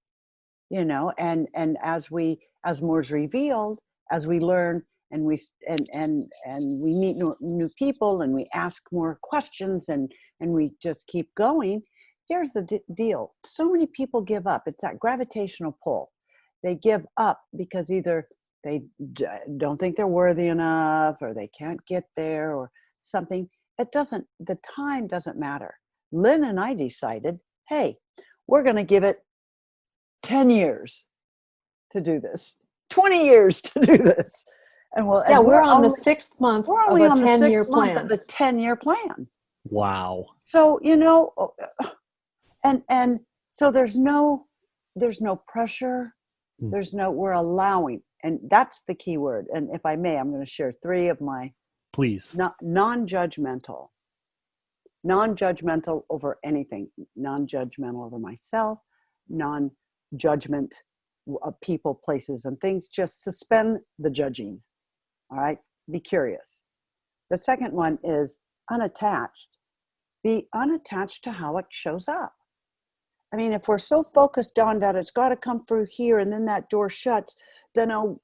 And as more is revealed, as we learn, and we meet new people, and we ask more questions, and we just keep going. Here's the deal. So many people give up. It's that gravitational pull. They give up because either they don't think they're worthy enough, or they can't get there, or something. The time doesn't matter. Lynn and I decided, hey, we're going to give it 10 years to do this, 20 years to do this. And we're on the 6th month of a 10-year plan. Of a 10-year plan. Wow. So, and so there's no pressure. We're allowing, and that's the key word. And if I may, I'm going to share 3 of my please non-judgmental. Non-judgmental over anything. Non-judgmental over myself, non-judgment of people, places, and things. Just suspend the judging. All right? Be curious. The second one is unattached. Be unattached to how it shows up. I mean, if we're so focused on that it's got to come through here and then that door shuts, then, oh,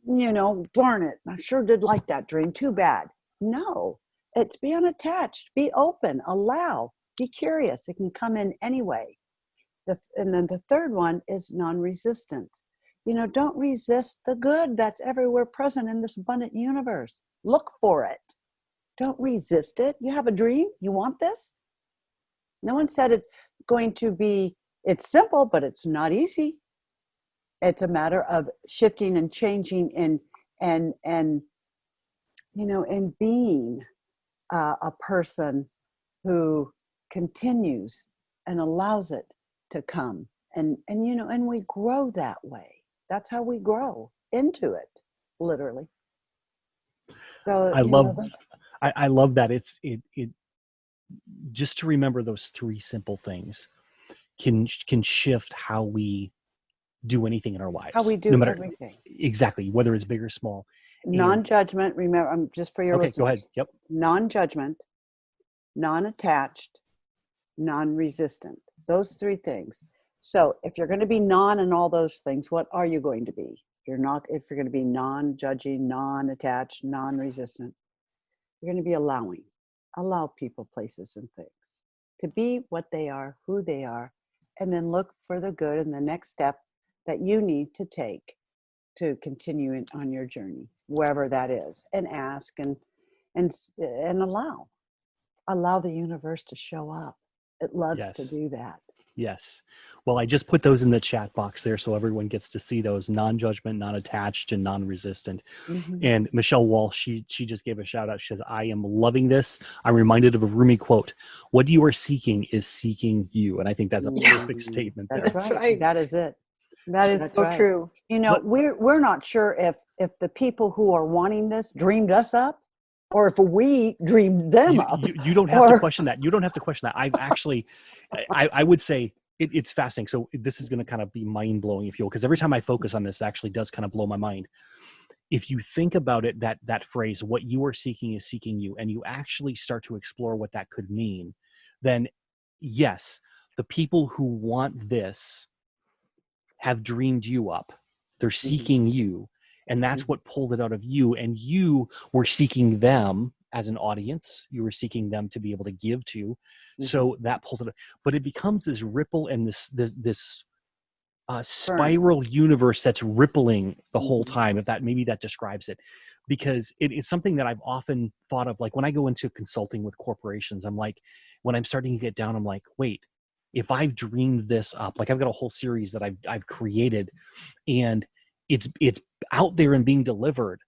you know, darn it, I sure did like that dream. Too bad. No, it's be unattached, be open, allow, be curious. It can come in anyway. And then the third one is non-resistant. You know, don't resist the good that's everywhere present in this abundant universe. Look for it. Don't resist it. You have a dream. You want this? No one said it's going to be, it's simple, but it's not easy. It's a matter of shifting and changing and you know, and being a person who continues and allows it to come. And you know, and we grow that way. That's how we grow into it, literally. So I love that. It just to remember those three simple things can shift how we do anything in our lives. How we do no matter, everything. Exactly, whether it's big or small. Non-judgment, remember, just for your Okay, listeners. go ahead. Yep. Non-judgment, non-attached, non-resistant. Those three things. So if you're going to be non in all those things, what are you going to be? If you're going to be non-judging, non-attached, non-resistant, you're going to be allowing. Allow people, places, and things to be what they are, who they are, and then look for the good and the next step that you need to take to continue on your journey, wherever that is, and ask and allow the universe to show up. It loves to do that. Yes. Well, I just put those in the chat box there so everyone gets to see those: non-judgment, non-attached, and non-resistant. Mm-hmm. And Michelle Walsh, she just gave a shout out. She says, I am loving this. I'm reminded of a Rumi quote: what you are seeking is seeking you. And I think that's a perfect statement. That's right. That is it. That is so true. You know, we're not sure if the people who are wanting this dreamed us up, or if we dreamed them up. You don't have to question that. You don't have to question that. I've actually, I would say it's fascinating. So this is going to kind of be mind blowing, if you will, because every time I focus on this, it actually does kind of blow my mind. If you think about it, that phrase, what you are seeking is seeking you, and you actually start to explore what that could mean, then yes, the people who want this have dreamed you up. They're seeking you. And that's what pulled it out of you. And you were seeking them as an audience. You were seeking them to be able to give to. So that pulls it up. But it becomes this ripple and this spiral universe that's rippling the whole time. If that, maybe that describes it. Because it's something that I've often thought of. Like when I go into consulting with corporations, I'm like, when I'm starting to get down, I'm like, wait, if I've dreamed this up, like I've got a whole series that I've created, and it's out there and being delivered,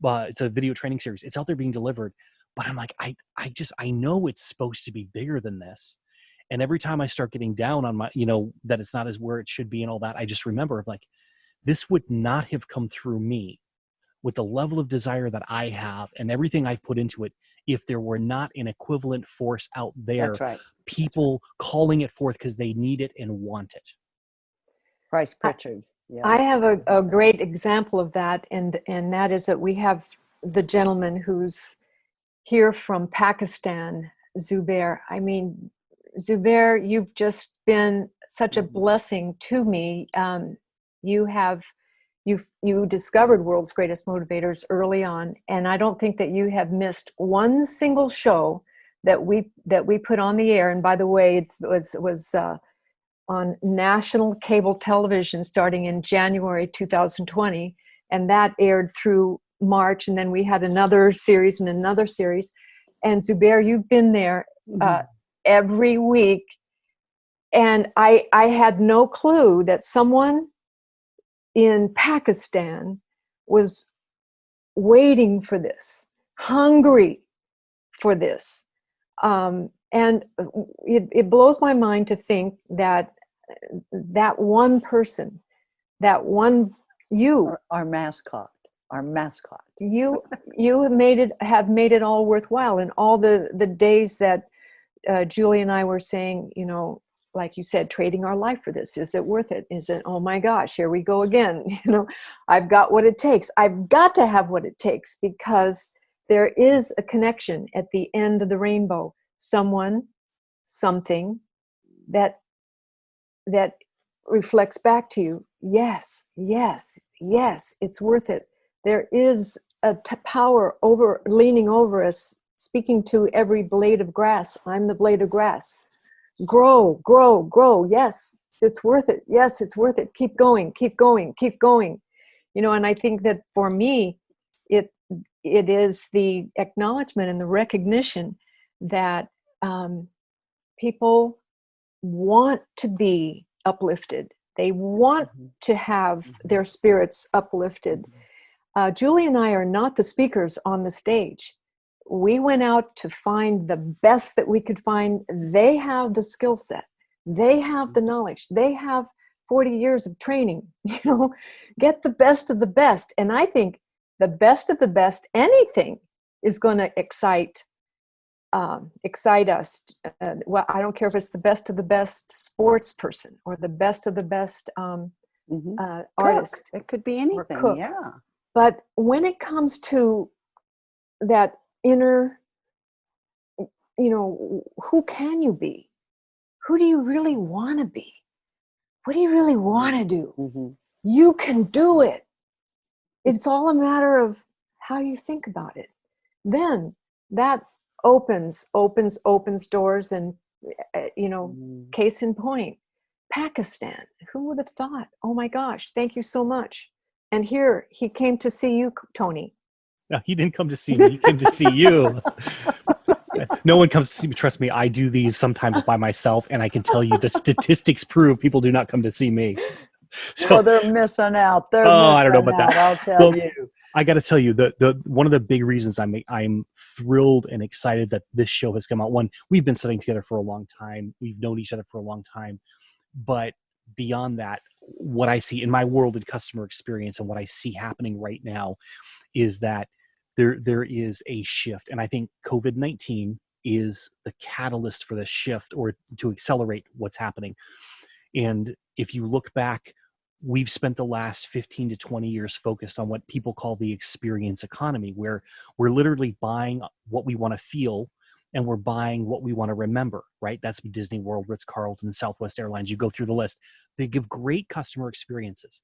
but it's a video training series. It's out there being delivered, but I'm like, I know it's supposed to be bigger than this. And every time I start getting down on my, that it's not as where it should be and all that, I just remember like, this would not have come through me with the level of desire that I have and everything I've put into it if there were not an equivalent force out there. That's right. People calling it forth because they need it and want it. Bryce Pritchard. Yeah. I have a great example of that, and that is that we have the gentleman who's here from Pakistan, Zubair. I mean, Zubair, you've just been such a blessing to me. You discovered World's Greatest Motivators early on, and I don't think that you have missed one single show that we put on the air. And by the way, it was on national cable television starting in January 2020, and that aired through March, and then we had another series and another series. And Zubair, you've been there every week, and I had no clue that someone in Pakistan was waiting for this, hungry for this. And it blows my mind to think that one person, that one you, our mascot. our mascot. You have made it all worthwhile, and all the days that Julie and I were saying, like you said, trading our life for this. Is it worth it? Is it, oh my gosh, here we go again. I've got what it takes. I've got to have what it takes, because there is a connection at the end of the rainbow. Someone, something that reflects back to you. Yes, yes, yes, it's worth it. There is a power leaning over us, speaking to every blade of grass. I'm the blade of grass. Grow, grow, grow. Yes, it's worth it. Yes, it's worth it. Keep going, keep going, keep going. And I think that for me, it is the acknowledgement and the recognition that people want to be uplifted. They want to have their spirits uplifted. Julie and I are not the speakers on the stage. We went out to find the best that we could find. They have the skill set. They have the knowledge. They have 40 years of training. Get the best of the best. And I think the best of the best, anything is going to excite us. Well, I don't care if it's the best of the best sports person or the best of the best artist. It could be anything. Yeah. But when it comes to that inner, who can you be? Who do you really want to be? What do you really want to do? You can do it. It's all a matter of how you think about it. Then that opens doors. And case in point, Pakistan. Who would have thought? Oh my gosh, thank you so much. And here he came to see you, Tony. No, he didn't come to see me. He came to see you. No one comes to see me. Trust me, I do these sometimes by myself, and I can tell you the statistics prove people do not come to see me. So they're missing out. I don't know about that. I'll tell you. I got to tell you, the one of the big reasons I'm thrilled and excited that this show has come out. One, we've been studying together for a long time. We've known each other for a long time. But beyond that, what I see in my world in customer experience and what I see happening right now is that there is a shift. And I think COVID-19 is the catalyst for this shift, or to accelerate what's happening. And if you look back, we've spent the last 15 to 20 years focused on what people call the experience economy, where we're literally buying what we want to feel and we're buying what we want to remember, right? That's Disney World, Ritz-Carlton, Southwest Airlines. You go through the list. They give great customer experiences.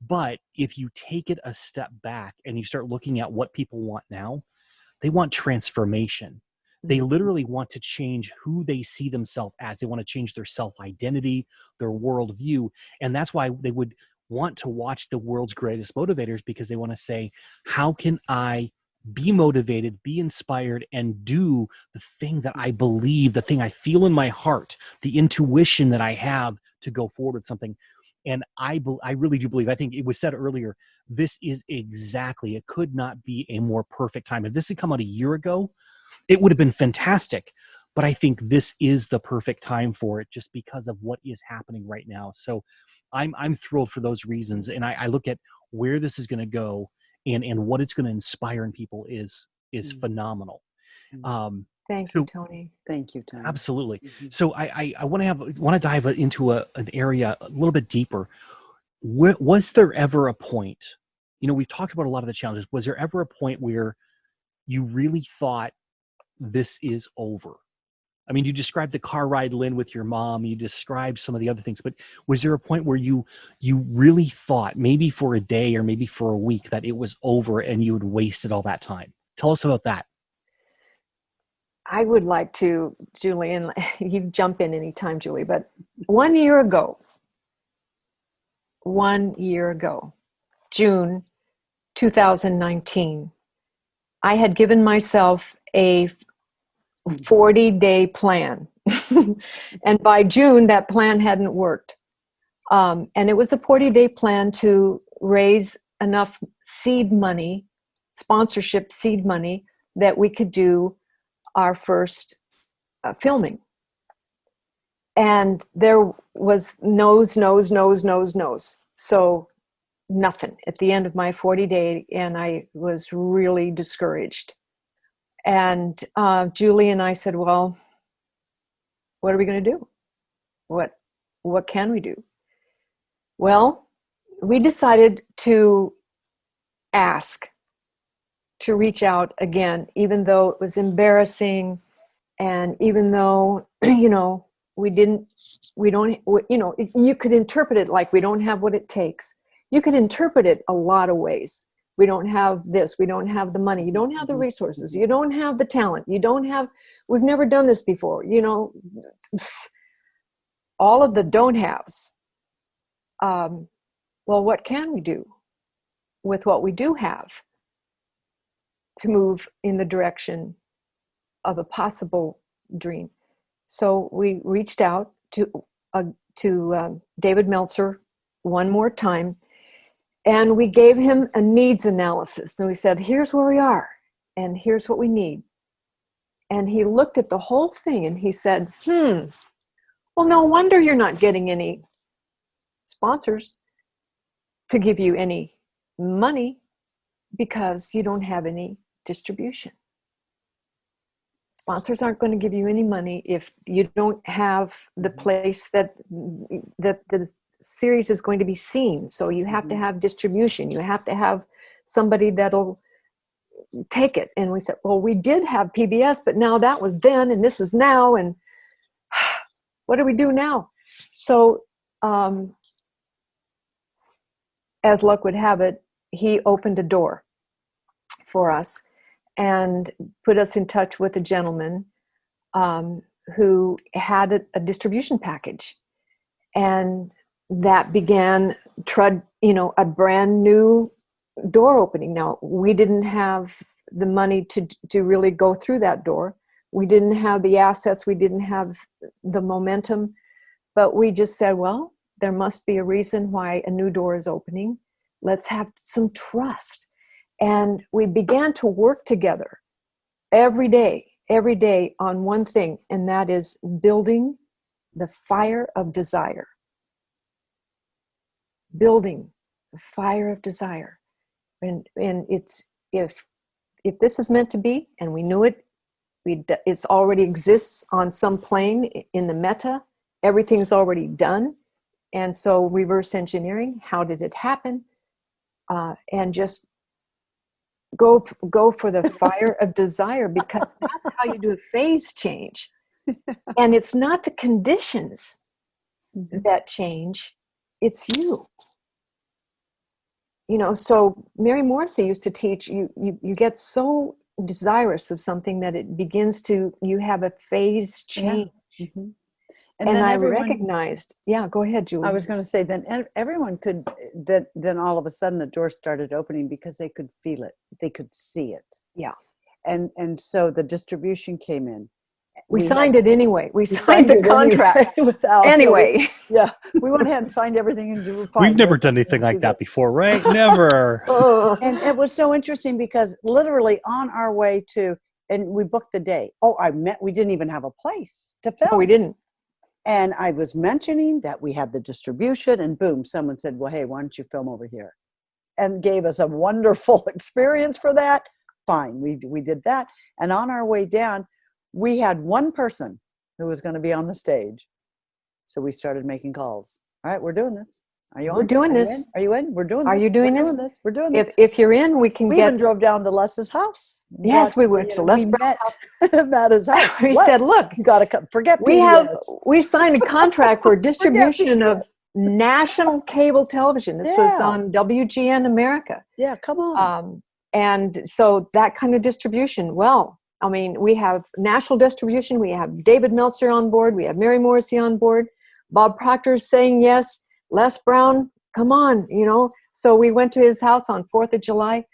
But if you take it a step back and you start looking at what people want now, they want transformation. They literally want to change who they see themselves as. They want to change their self-identity, their worldview. And that's why they would want to watch the world's greatest motivators, because they want to say, how can I be motivated, be inspired, and do the thing that I believe, the thing I feel in my heart, the intuition that I have to go forward with something. And I really do believe, I think it was said earlier, this is exactly, it could not be a more perfect time. If this had come out a year ago, it would have been fantastic. But I think this is the perfect time for it, just because of what is happening right now. So I'm thrilled for those reasons. And I look at where this is going to go and what it's going to inspire in people is phenomenal. Thank you, Tony. Thank you, Tony. Absolutely. So I want to dive into an area a little bit deeper. Was there ever a point, we've talked about a lot of the challenges. Was there ever a point where you really thought this is over? I mean, you described the car ride, Lynn, with your mom. You described some of the other things, but was there a point where you really thought, maybe for a day or maybe for a week, that it was over and you had wasted all that time? Tell us about that. I would like to, Julie, and you jump in anytime, Julie, but 1 year ago, June 2019, I had given myself a 40-day plan. And by June, that plan hadn't worked. And it was a 40-day plan to raise enough seed money, sponsorship seed money, that we could do our first filming. And there was no's. So nothing at the end of my 40-day, and I was really discouraged. And Julie and I said, well, what are we going to do? What can we do? Well, we decided to ask, to reach out again, even though it was embarrassing, and even though, you know, you could interpret it like we don't have what it takes. You could interpret it a lot of ways. We don't have this, we don't have the money, you don't have the resources, you don't have the talent, we've never done this before, you know, all of the don't haves. Well, what can we do with what we do have to move in the direction of a possible dream? So we reached out to David Meltzer one more time, and we gave him a needs analysis. And we said, here's where we are, and here's what we need. And he looked at the whole thing and he said, well, no wonder you're not getting any sponsors to give you any money, because you don't have any distribution. Sponsors aren't going to give you any money if you don't have the place that the series is going to be seen. So you have to have distribution. You have to have somebody that'll take it. And we said, well, we did have PBS, but now that was then and this is now. And what do we do now? So as luck would have it, he opened a door for us and put us in touch with a gentleman who had a distribution package. And that began a brand new door opening. Now, we didn't have the money to really go through that door. We didn't have the assets. We didn't have the momentum. But we just said, well, there must be a reason why a new door is opening. Let's have some trust. And we began to work together every day on one thing, and that is building the fire of desire. Building the fire of desire. And it's, if this is meant to be, and we knew it, it's already exists on some plane in the meta, everything's already done. And so reverse engineering, how did it happen? And just go for the fire of desire, because that's how you do a phase change. And it's not the conditions that change, it's you. You know, so Mary Morrissey used to teach you get so desirous of something that it begins to, you have a phase change. Yeah. Mm-hmm. And then I recognized, go ahead, Julie. I was going to say, then everyone could, then all of a sudden the door started opening because they could feel it. They could see it. Yeah. And so the distribution came in. We signed it anyway. We signed the contract anyway. Yeah. We went ahead and signed everything. And we've never done anything like that before, right? Never. And it was so interesting because literally on our way to, and we booked the day. We didn't even have a place to film. No, we didn't. And I was mentioning that we had the distribution, and boom, someone said, well, hey, why don't you film over here? And gave us a wonderful experience for that. Fine, we did that. And on our way down, we had one person who was going to be on the stage. So we started making calls. All right, we're doing this. Are you on? We're doing this. Are you in? We're doing this. Are you doing this? We're doing this. If you're in, we even drove down to Les's house. Yes, we went to Les Brown's house. At his house. We said, look, you got to forget we signed a contract for distribution of national cable television. This was on WGN America. Yeah, come on. And so that kind of distribution, well, I mean, we have national distribution. We have David Meltzer on board. We have Mary Morrissey on board. Bob Proctor saying yes. Les Brown, come on, you know. So we went to his house on 4th of July.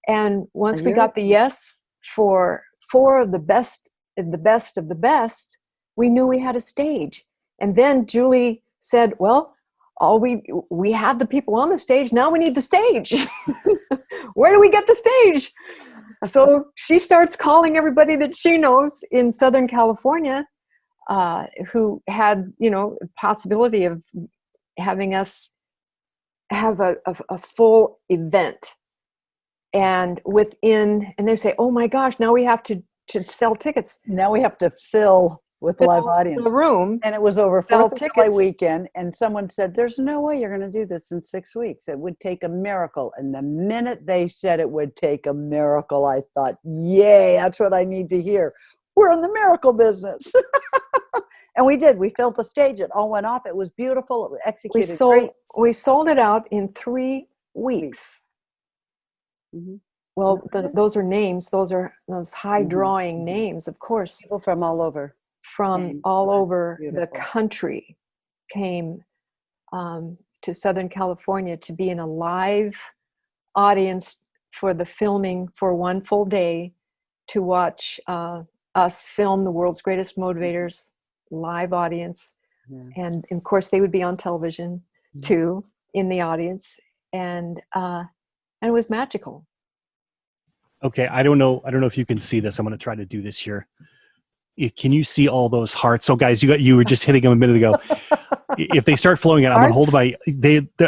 And once we got the yes for 4 of the best of the best, we knew we had a stage. And then Julie said, well, we have the people on the stage. Now we need the stage. Where do we get the stage? So she starts calling everybody that she knows in Southern California who had, possibility of having us have a full event. And they say, oh my gosh, now we have to sell tickets. Now we have to fill with live audience. The room. And it was over Sell 4th of July tickets. weekend. And someone said, there's no way you're going to do this in 6 weeks. It would take a miracle. And the minute they said it would take a miracle, I thought, yay, that's what I need to hear. We're in the miracle business. And we did. We filled the stage. It all went off. It was beautiful. It was executed great. We sold it out in 3 weeks. Mm-hmm. Well, those are names. Those high drawing names, of course. People from all over. From all over Beautiful. the country came to Southern California to be in a live audience for the filming for one full day, to watch us film the world's greatest motivators, live audience. Yeah. And of course they would be on television too, in the audience. And it was magical. Okay, I don't know if you can see this. I'm going to try to do this here. Can you see all those hearts? So guys, you were just hitting them a minute ago. If they start flowing in, I'm going to hold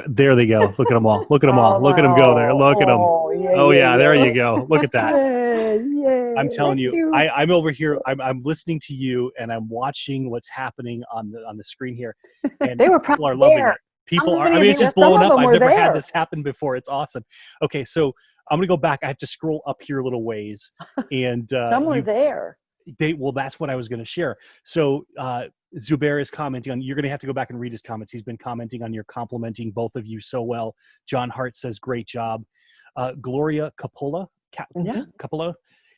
there they go. Look at them all. Look at them all. Look at them go there. Look at them. Yeah, there you go. Look at that. Yeah. I'm telling you, I'm over here. I'm listening to you, and I'm watching what's happening on the screen here. And they were people are loving it. People are. I mean, it's just blowing up. I've never had this happen before. It's awesome. Okay, so I'm going to go back. I have to scroll up here a little ways, and some were there. That's what I was going to share. So Zubair is commenting on, you're going to have to go back and read his comments. He's been commenting on, you're complimenting both of you so well. John Hart says, great job. Gloria Coppola,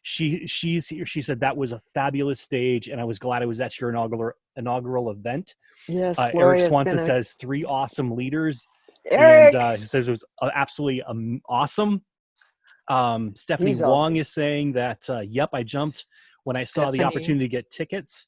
she's here. She said, that was a fabulous stage, and I was glad I was at your inaugural event. Yes, Eric Swanson says, 3 awesome leaders. Eric! And he says it was absolutely awesome. Stephanie He's Wong awesome. is saying that, yep, I jumped when I saw the opportunity to get tickets.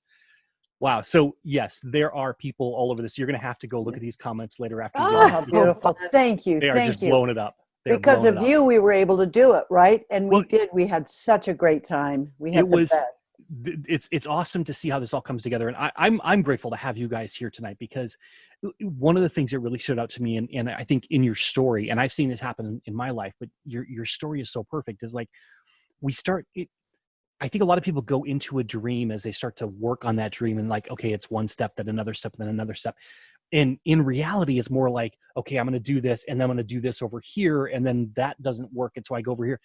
Wow. So yes, there are people all over this. You're going to have to go look at these comments later after. How beautiful. Thank you. They are just blowing it up. Because of you, we were able to do it, right? And we did. We had such a great time. We had the best. It's awesome to see how this all comes together. And I'm grateful to have you guys here tonight, because one of the things that really stood out to me, and I think in your story, and I've seen this happen in my life, but your story is so perfect, is like I think a lot of people go into a dream as they start to work on that dream, and like, okay, it's one step, then another step, then another step. And in reality, it's more like, okay, I'm going to do this, and then I'm going to do this over here, and then that doesn't work, and so I go over here.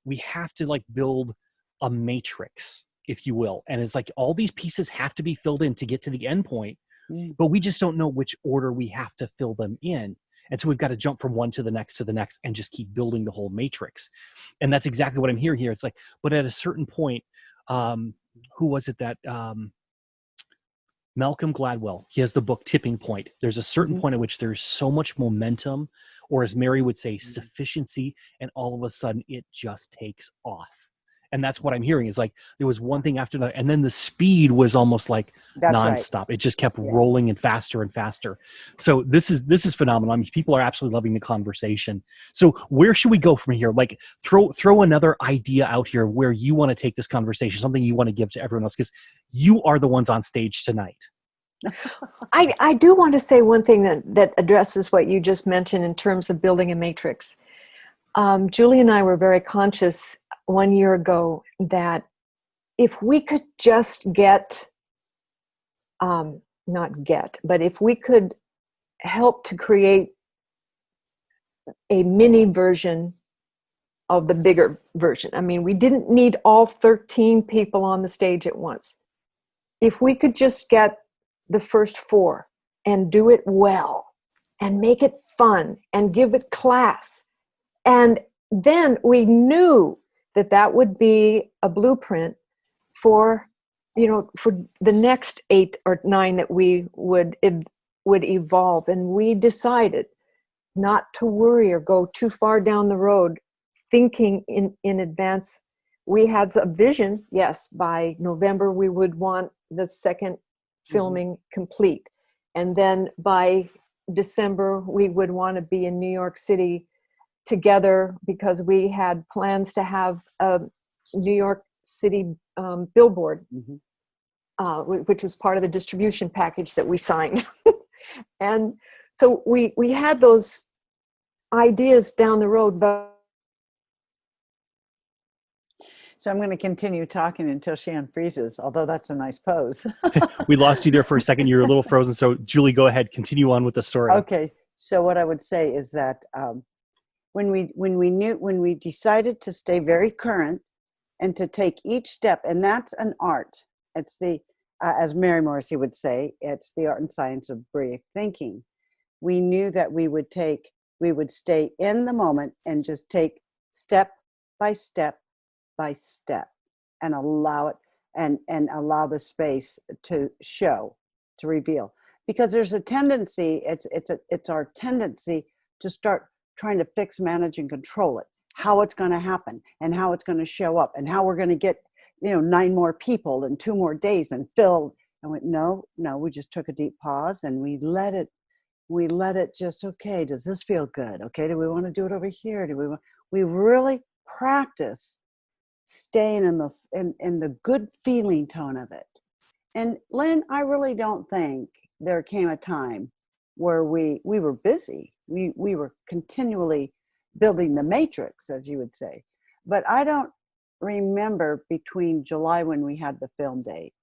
We have to like build a matrix, if you will. And it's like all these pieces have to be filled in to get to the end point, but we just don't know which order we have to fill them in. And so we've got to jump from one to the next and just keep building the whole matrix. And that's exactly what I'm hearing here. It's like, but at a certain point, who was it that, Malcolm Gladwell, he has the book Tipping Point. There's a certain point at which there's so much momentum, or as Mary would say, sufficiency, and all of a sudden it just takes off. And that's what I'm hearing, is like there was one thing after another, and then the speed was almost like nonstop. Right. It just kept rolling and faster and faster. So this is phenomenal. I mean, people are absolutely loving the conversation. So where should we go from here? Like throw another idea out here where you want to take this conversation, something you want to give to everyone else, because you are the ones on stage tonight. I do want to say one thing that addresses what you just mentioned in terms of building a matrix. Julie and I were very conscious 1 year ago that if we could just but if we could help to create a mini version of the bigger version. I mean, we didn't need all 13 people on the stage at once. If we could just get the first 4 and do it well and make it fun and give it class, and then we knew that would be a blueprint for the next 8 or 9 that we would evolve. And we decided not to worry or go too far down the road thinking in advance. We had a vision, yes, by November we would want the second filming complete. And then by December we would want to be in New York City together, because we had plans to have a New York City billboard, which was part of the distribution package that we signed. And so we had those ideas down the road, but So I'm going to continue talking until she unfreezes, although that's a nice pose. We lost you there for a second. You're a little frozen. So Julie, go ahead. Continue on with the story. Okay. So what I would say is that when we decided to stay very current and to take each step, and that's an art. It's the, as Mary Morrissey would say, it's the art and science of brave thinking. We knew that we would stay in the moment and just take step by step by step and allow it and allow the space to show, to reveal. Because there's a tendency, it's our tendency to start trying to fix, manage, and control it, how it's going to happen and how it's going to show up and how we're going to get 9 more people in 2 more days and fill. And went, no, we just took a deep pause and we let it just, okay, does this feel good? Okay, do we want to do it over here? We really practice staying in the good feeling tone of it. And Lynn, I really don't think there came a time where we were busy. We were continually building the matrix, as you would say. But I don't remember between July, when we had the film date,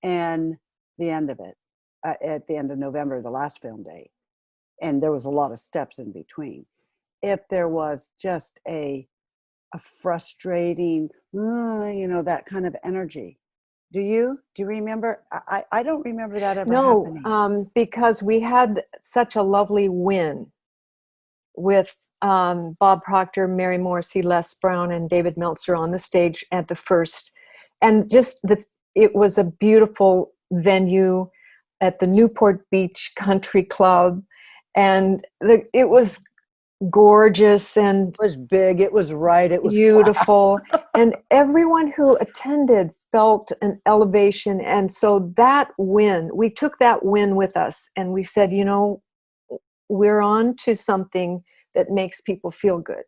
and the end of it, at the end of November, the last film date, and there was a lot of steps in between, if there was just a frustrating, that kind of energy. Do you remember? I don't remember that ever happening. No, because we had such a lovely win with Bob Proctor, Mary Morrissey, Les Brown, and David Meltzer on the stage at the first. And just it was a beautiful venue at the Newport Beach Country Club. And it was gorgeous and it was big, it was right, it was beautiful. And everyone who attended felt an elevation. And so that win, we took that win with us and we said, we're on to something that makes people feel good.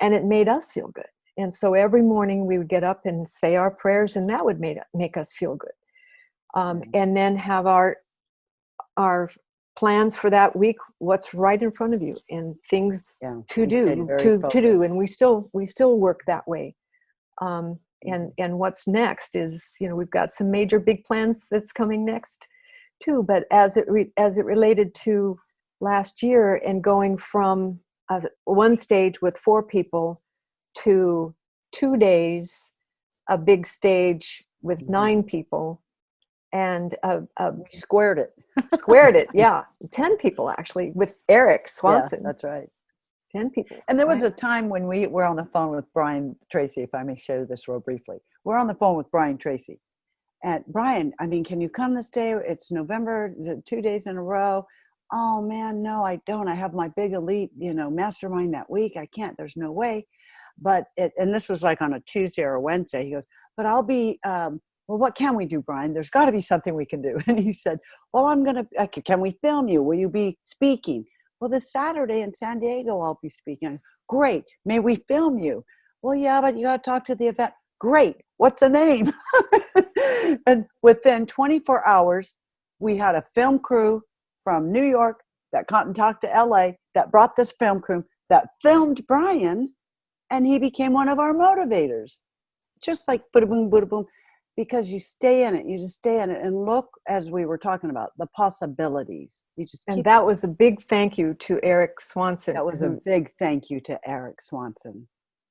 And it made us feel good. And so every morning we would get up and say our prayers, and that would make us feel good. And then have our plans for that week, what's right in front of you, and things to do. And we still work that way. And what's next is, we've got some major big plans that's coming next too. But as it related to last year and going from one stage with 4 people to 2 days, a big stage with 9 people, and we squared it. Yeah, 10 people actually, with Eric Swanson. Yeah, that's right. 10 people. And there was a time when we were on the phone with Brian Tracy, if I may share this real briefly. We're on the phone with Brian Tracy. And Brian, can you come this day? It's November, 2 days in a row. Oh man, no, I don't. I have my big elite, mastermind that week. I can't, there's no way. But and this was like on a Tuesday or a Wednesday. He goes, but I'll be, well, what can we do, Brian? There's got to be something we can do. And he said, well, can we film you? Will you be speaking? Well, this Saturday in San Diego, I'll be speaking. Great. May we film you? Well, yeah, but you got to talk to the event. Great. What's the name? And within 24 hours, we had a film crew from New York that talked to LA that brought this film crew that filmed Brian, and he became one of our motivators. Just like bada boom, bada boom. Because you stay in it, you just stay in it, and look, as we were talking about, the possibilities. And that was a big thank you to Eric Swanson. That was a big thank you to Eric Swanson.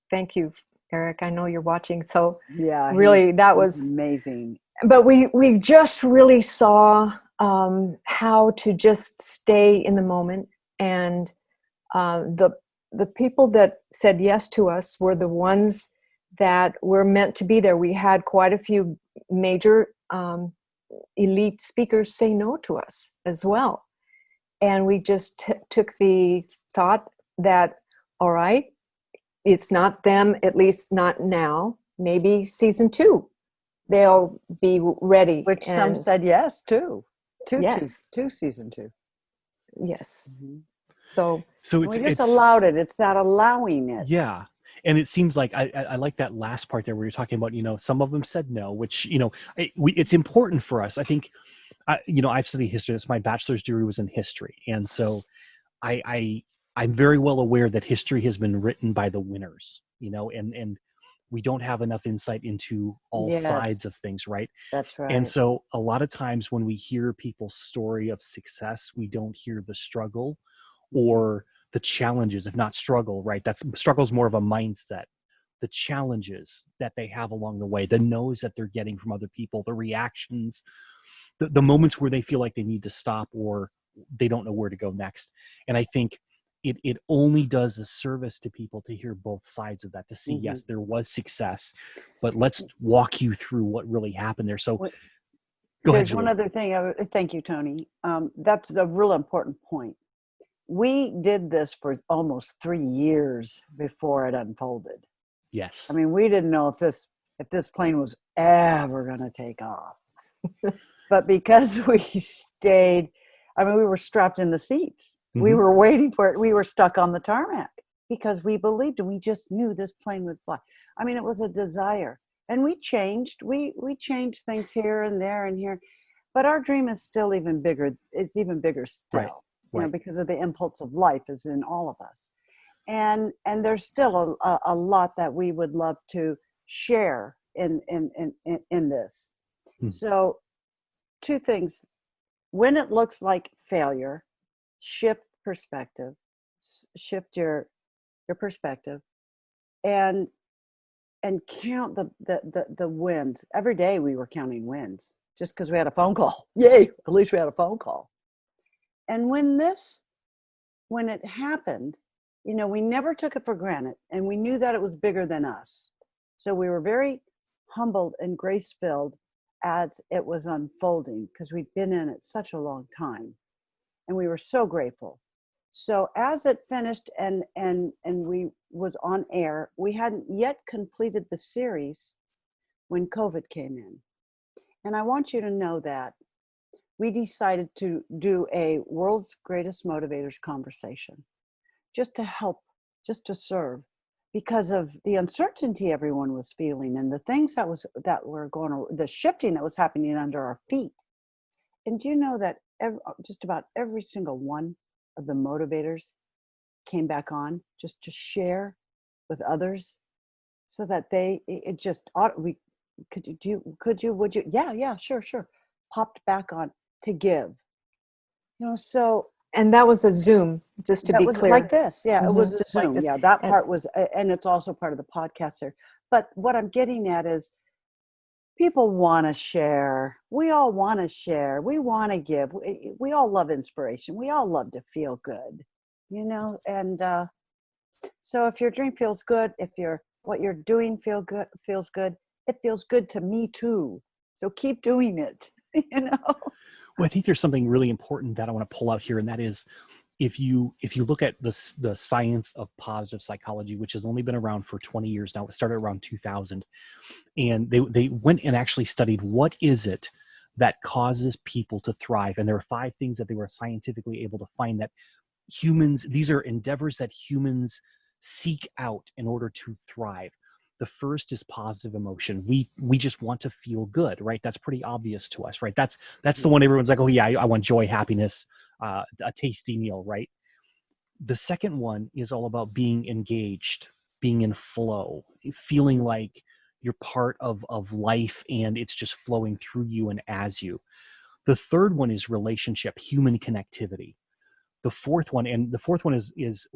Thank you, Eric. I know you're watching. So yeah, really, that was amazing. But we just really saw how to just stay in the moment, and the people that said yes to us were the ones that were meant to be there. We had quite a few major elite speakers say no to us as well. And we just took the thought that, all right, it's not them, at least not now. Maybe season 2, they'll be ready. Which some said yes to. To season 2. Yes. Mm-hmm. So we just allowed it. It's that allowing it. Yeah. And it seems like I like that last part there where you're talking about, some of them said no, which, it's important for us. I think, I've studied history. That's my bachelor's degree was in history. And so I I'm very well aware that history has been written by the winners, you know, and we don't have enough insight into all Yes, sides of things, right? that's And right. so a lot of times when we hear people's story of success, we don't hear the struggle or the challenges, if not struggle, right? That's struggle is more of a mindset. The challenges that they have along the way, the no's that they're getting from other people, the reactions, the moments where they feel like they need to stop or they don't know where to go next. And I think it only does a service to people to hear both sides of that, to see, Hmm. yes, there was success, but let's walk you through what really happened there. So go ahead, There's one Julie. other thing. Thank you, Tony. That's a real important point. We did this for almost 3 years before it unfolded. I Yes. mean, we didn't know if this plane was ever going to take off. But because we stayed, I mean, we were strapped in the seats. We Mm-hmm. were waiting for it. We were stuck on the tarmac because we believed and we just knew this plane would fly. I mean, it was a desire. And we changed. We changed things here and there and here. But our dream is still even bigger. It's even bigger Right. still, Right. because of the impulse of life is in all of us. And there's still a lot that we would love to share in this. Hmm. So two things: when it looks like failure, shift perspective, shift your perspective, and count the wins. Every day we were counting wins just because we had a phone call. Yay, at least we had a phone call. And when it happened, we never took it for granted, and we knew that it was bigger than us. So we were very humbled and grace filled as it was unfolding, because we'd been in it such a long time, and we were so grateful. So as it finished and we was on air, we hadn't yet completed the series when COVID came in. And I want you to know that we decided to do a world's greatest motivators conversation, just to help, just to serve, because of the uncertainty everyone was feeling and the things that were going on, the shifting that was happening under our feet. And do you know that just about every single one of the motivators came back on just to share with others, so that it just we would you, yeah, sure, popped back on to give. So And that was a Zoom, just to that be was like clear. this. Yeah, it was Mhm. just like Zoom. this. Yeah, that And part was, and it's also part of the podcast there. But what I'm getting at is people want to share. We all want to share. We want to give. We all love inspiration. We all love to feel good. And so if your dream feels good, if what you're doing feels good, it feels good to me too. So keep doing it. you know. Well, I think there's something really important that I want to pull out here, and that is, if you look at the science of positive psychology, which has only been around for 20 years now, it started around 2000, and they went and actually studied what is it that causes people to thrive, and there are 5 things that they were scientifically able to find that these are endeavors that humans seek out in order to thrive. The first is positive emotion. We just want to feel good, right? That's pretty obvious to us, right? That's the one everyone's like, oh yeah, I want joy, happiness, a tasty meal, right? The second one is all about being engaged, being in flow, feeling like you're part of life and it's just flowing through you and as you. The third one is relationship, human connectivity. The fourth one is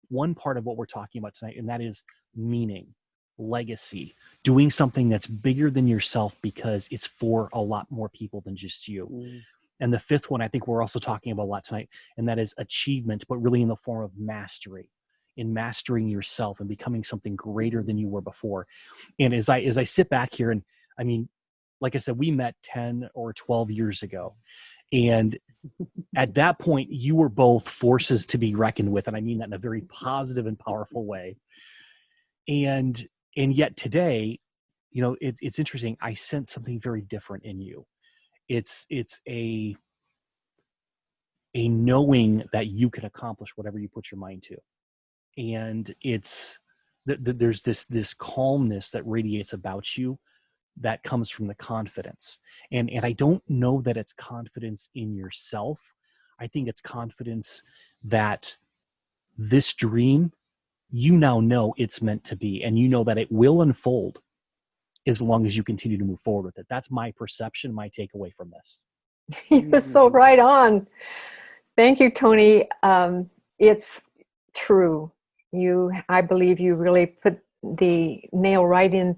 one part of what we're talking about tonight, and that is meaning, legacy, doing something that's bigger than yourself because it's for a lot more people than just you. Mm. And the fifth one, I think we're also talking about a lot tonight, and that is achievement, but really in the form of mastery, in mastering yourself and becoming something greater than you were before. And as I sit back here, and I mean, like I said, we met 10 or 12 years ago. And at that point, you were both forces to be reckoned with. And I mean that in a very positive and powerful way. And yet today, it's interesting. I sense something very different in you. It's a knowing that you can accomplish whatever you put your mind to. And there's this calmness that radiates about you that comes from the confidence. And I don't know that it's confidence in yourself. I think it's confidence that this dream, you now know it's meant to be, and you know that it will unfold as long as you continue to move forward with it. That's my perception, my takeaway from this. You're so right on. Thank you, Tony. It's true. I believe you really put the nail right in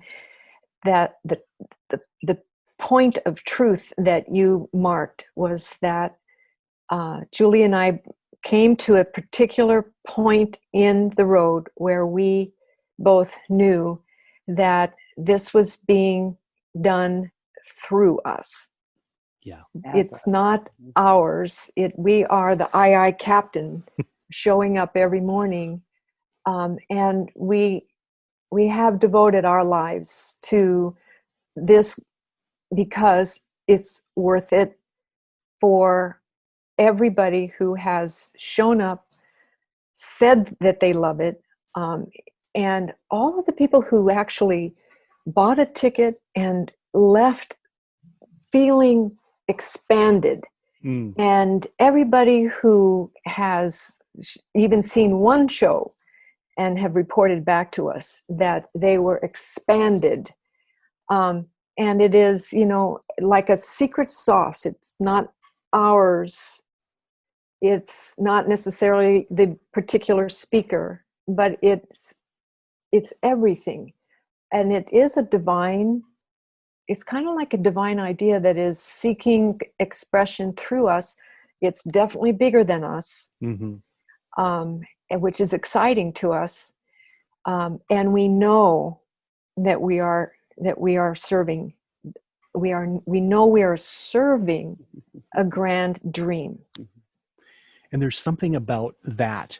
that the point of truth that you marked was that Julie and I came to a particular point in the road where we both knew that this was being done through us. Yeah. It's not ours. We are the I captain showing up every morning. And we have devoted our lives to this because it's worth it for everybody who has shown up, said that they love it, and all of the people who actually bought a ticket and left feeling expanded, and everybody who has even seen one show and have reported back to us that they were expanded. And it is, like a secret sauce. It's not ours. It's not necessarily the particular speaker, but it's everything. And it is it's kind of like a divine idea that is seeking expression through us. It's definitely bigger than us, which is exciting to us. And we know that we are serving. We know we are serving a grand dream. And there's something about that.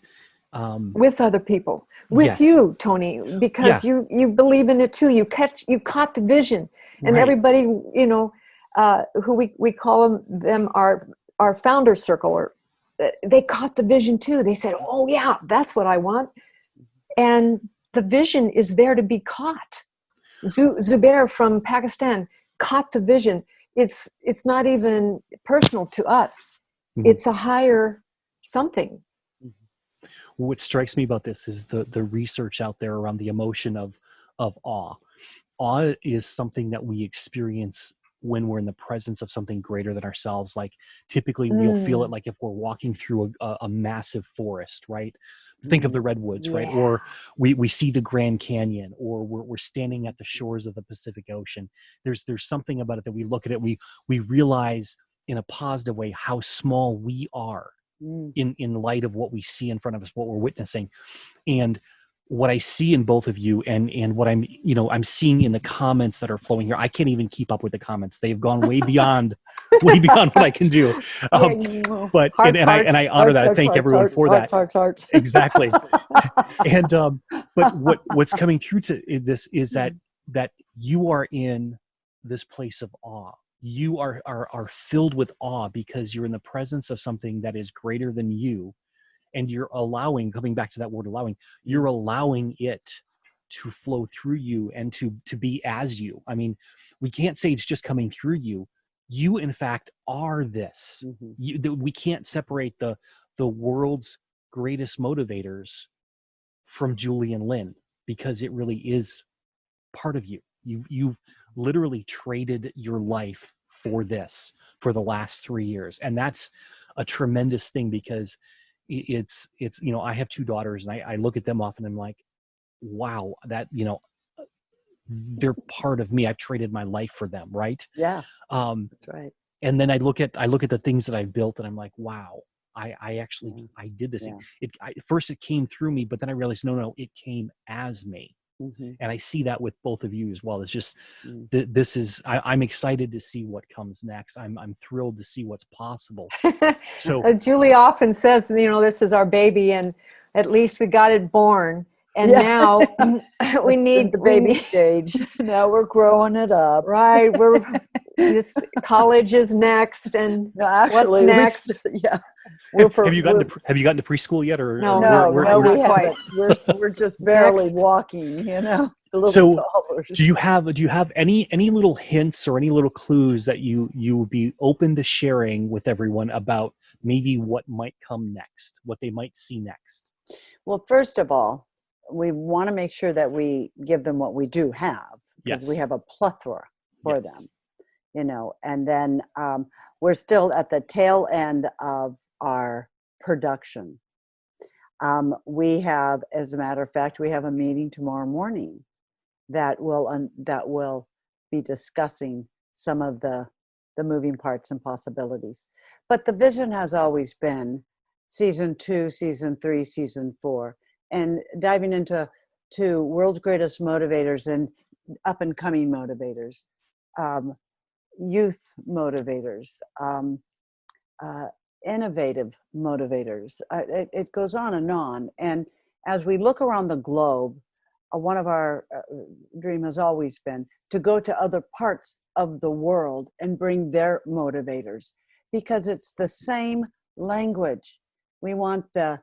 With other people, with you, Tony, because you believe in it too. You caught the vision, and everybody, who we call them our founder circle, or they caught the vision too. They said, "Oh yeah, that's what I want," and the vision is there to be caught. Zubair from Pakistan caught the vision. It's not even personal to us. It's a higher something. What strikes me about this is the research out there around the emotion of awe. Awe is something that we experience when we're in the presence of something greater than ourselves. Like typically we'll feel it like if we're walking through a massive forest, right? Think of the redwoods, right? Or we see the Grand Canyon, or we're standing at the shores of the Pacific Ocean. There's something about it that we look at it, we realize in a positive way how small we are in light of what we see in front of us, what we're witnessing. And what I see in both of you and what I'm seeing in the comments that are flowing here, I can't even keep up with the comments. They've gone way beyond what I can do. But I honor that. I thank everyone for that. Hearts. Exactly. And but what's coming through to this is that you are in this place of awe. You are filled with awe because you're in the presence of something that is greater than you, and you're allowing, coming back to that word allowing, you're allowing it to flow through you and to be as you. I mean, we can't say it's just coming through you. You in fact are this. We can't separate the world's greatest motivators from Julie and Lynn, because it really is part of you. You've literally traded your life for this for the last 3 years. And that's a tremendous thing, because it's I have 2 daughters, and I look at them often and I'm like, wow, that, they're part of me. I've traded my life for them. Right. Yeah. That's right. And then I look at the things that I've built and I'm like, wow, I actually did this. First it came through me, but then I realized, no, it came as me. And I see that with both of you as well. It's just, this is, I'm excited to see what comes next. I'm thrilled to see what's possible. So Julie often says, this is our baby, and at least we got it born. And now we need the baby stage. Now we're growing it up. Right. This college is next, and what's next? Have you gotten to preschool yet, or no, we haven't. We're just barely walking, a little taller. Do you have any little hints or any little clues that you would be open to sharing with everyone about maybe what might come next, what they might see next? Well, first of all, we want to make sure that we give them what we do have, because we Yes. have a plethora for them, Yes. and then we're still at the tail end of our production. We have, as a matter of fact, we have a meeting tomorrow morning that will be discussing some of the moving parts and possibilities. But the vision has always been season 2, season 3, season 4, and diving into world's greatest motivators and up and coming motivators, youth motivators, uh, innovative motivators. It goes on and on. And as we look around the globe, one of our dream has always been to go to other parts of the world and bring their motivators, because it's the same language. We want the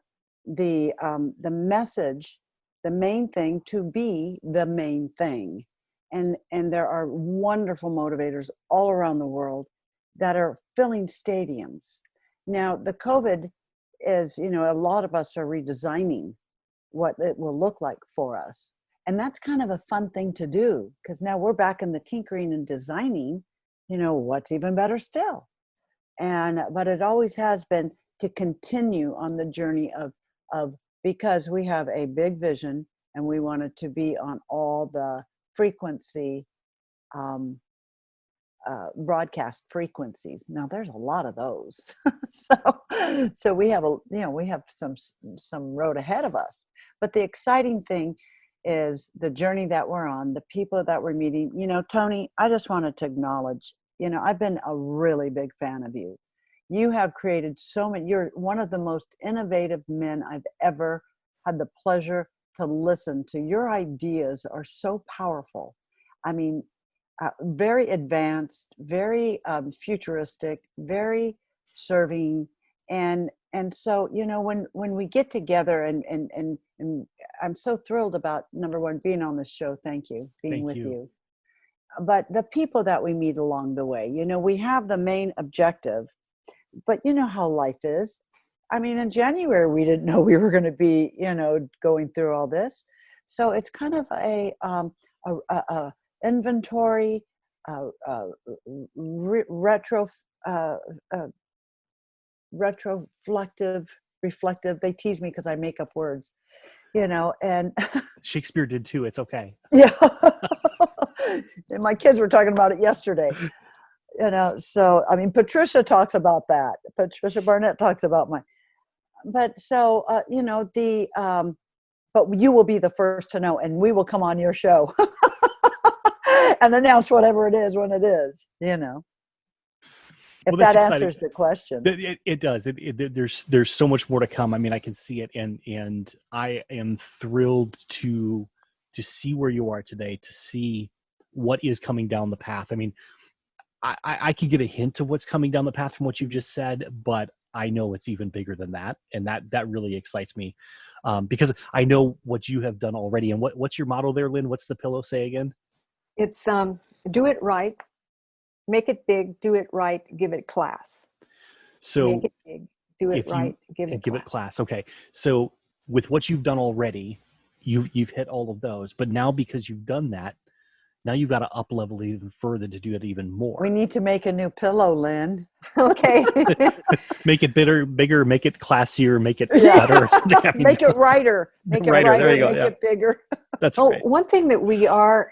message, the main thing, to be the main thing. And there are wonderful motivators all around the world that are filling stadiums. Now, the COVID is, a lot of us are redesigning what it will look like for us. And that's kind of a fun thing to do, because now we're back in the tinkering and designing, what's even better still. But it always has been to continue on the journey of because we have a big vision and we want it to be on all the frequency, broadcast frequencies. Now there's a lot of those. so we have some road ahead of us. But the exciting thing is the journey that we're on, the people that we're meeting. Tony, I just wanted to acknowledge, I've been a really big fan of you. You have created so many, you're one of the most innovative men I've ever had the pleasure to listen to. Your ideas are so powerful. I mean, very advanced, very futuristic, very serving. And so, when we get together and I'm so thrilled about, number one, being on this show. Thank you, being with you. But the people that we meet along the way, we have the main objective, but you know how life is. I mean, in January, we didn't know we were going to be, going through all this. So it's kind of a inventory, reflective. They tease me because I make up words, and Shakespeare did too. It's okay. yeah. And my kids were talking about it yesterday. So I mean, Patricia talks about that. Patricia Barnett talks about but so but you will be the first to know, and we will come on your show and announce whatever it is when it is. If Well, that's that exciting. answers the question. It does. There's so much more to come. I mean, I can see it, and I am thrilled to see where you are today, to see what is coming down the path. I mean, I could get a hint of what's coming down the path from what you've just said, but I know it's even bigger than that, and that really excites me, because I know what you have done already. And what's your motto there, Lynn? What's the pillow say again? It's do it right, make it big, do it right, give it class. So make it big, do it right, give it class. Okay. So with what you've done already, you've hit all of those, but now because you've done that, now you've got to up level even further to do it even more. We need to make a new pillow, Lynn. Okay. Make it bigger, make it classier, make it better. I mean, make it righter. Make it righter. There you go. Make it bigger. That's great. One thing that we are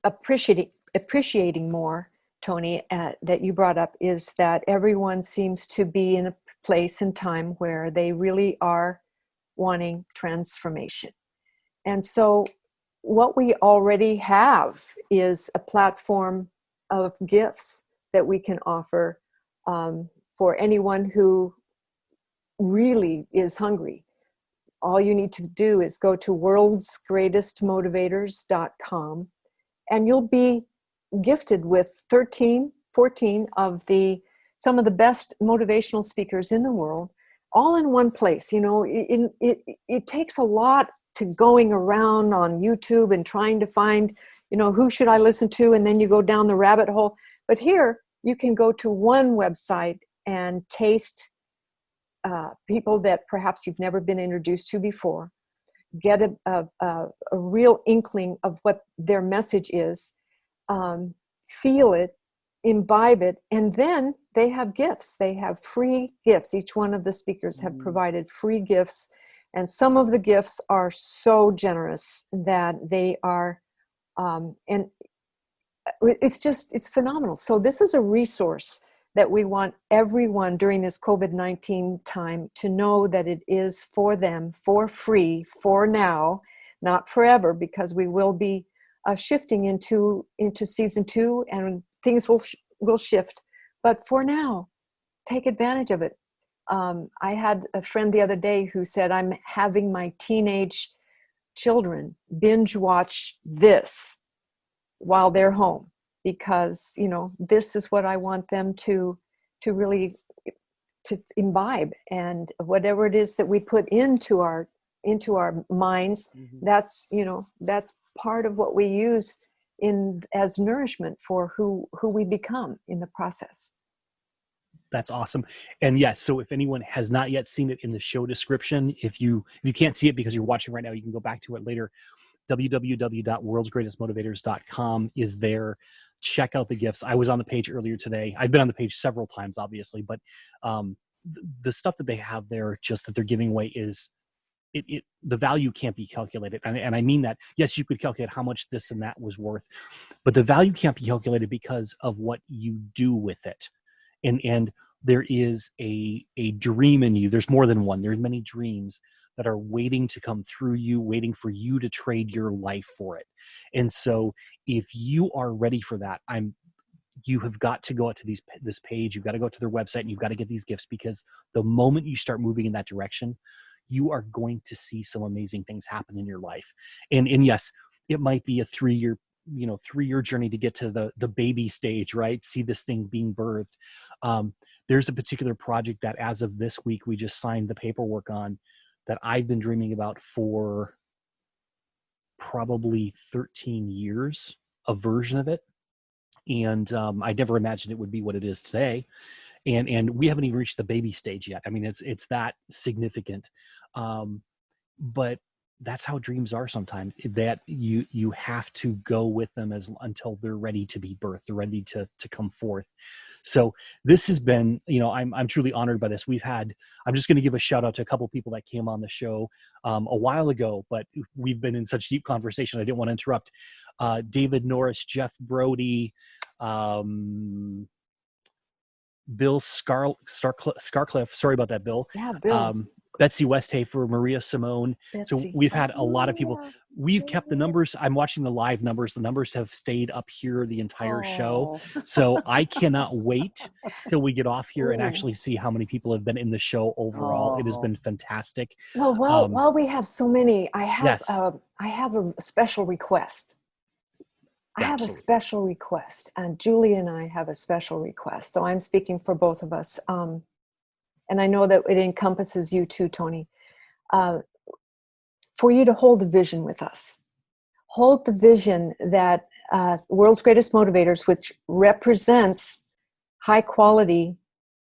appreciating more, Tony, that you brought up, is that everyone seems to be in a place and time where they really are wanting transformation. And so what we already have is a platform of gifts that we can offer for anyone who really is hungry. All you need to do is go to worldsgreatestmotivators.com, and you'll be gifted with 14 of some of the best motivational speakers in the world, all in one place. It takes a lot to going around on YouTube and trying to find, who should I listen to? And then you go down the rabbit hole. But here you can go to one website and taste people that perhaps you've never been introduced to before, get a real inkling of what their message is, feel it, imbibe it, and then they have gifts. They have free gifts. Each one of the speakers have provided free gifts, and some of the gifts are so generous that they are, and it's phenomenal. So this is a resource that we want everyone during this COVID-19 time to know that it is for them, for free, for now, not forever, because we will be shifting into season 2, and things will shift. But for now, take advantage of it. I had a friend the other day who said, I'm having my teenage children binge watch this while they're home, because this is what I want them to really to imbibe, and whatever it is that we put into our minds, that's part of what we use as nourishment for who we become in the process. That's awesome. And yes, so if anyone has not yet seen it in the show description, if you can't see it because you're watching right now, you can go back to it later. www.worldsgreatestmotivators.com is there. Check out the gifts. I was on the page earlier today. I've been on the page several times, obviously, but the stuff that they have there, just that they're giving away, is the value can't be calculated. And I mean that. Yes, you could calculate how much this and that was worth, but the value can't be calculated because of what you do with it. And there is a dream in you. There's more than one. There's many dreams that are waiting to come through you, waiting for you to trade your life for it. And so if you are ready for that, you have got to go out to this page. You've got to go to their website, and you've got to get these gifts, because the moment you start moving in that direction, you are going to see some amazing things happen in your life. And yes, it might be a 3-year journey to get to the baby stage, right? See this thing being birthed. There's a particular project that as of this week, we just signed the paperwork on, that I've been dreaming about for probably 13 years, a version of it. And I never imagined it would be what it is today. And we haven't even reached the baby stage yet. I mean, it's that significant. But that's how dreams are sometimes, that you have to go with them until they're ready to be birthed, they're ready to come forth. So this has been, I'm truly honored by this. I'm just going to give a shout out to a couple people that came on the show a while ago, but we've been in such deep conversation, I didn't want to interrupt. David Norris, Jeff Brody, Bill Scarcliffe. Sorry about that, Bill. Yeah, Bill. Betsy Westhafer, Maria Simone. So we've had a lot of people. We've kept the numbers. I'm watching the live numbers. The numbers have stayed up here the entire show. So I cannot wait till we get off here and actually see how many people have been in the show overall. It has been fantastic. Well, while we have so many, I have a special request. I have a special request, and Julie and I have a special request. So I'm speaking for both of us. And I know that it encompasses you too, Tony. For you to hold the vision with us. Hold the vision that World's Greatest Motivators, which represents high quality,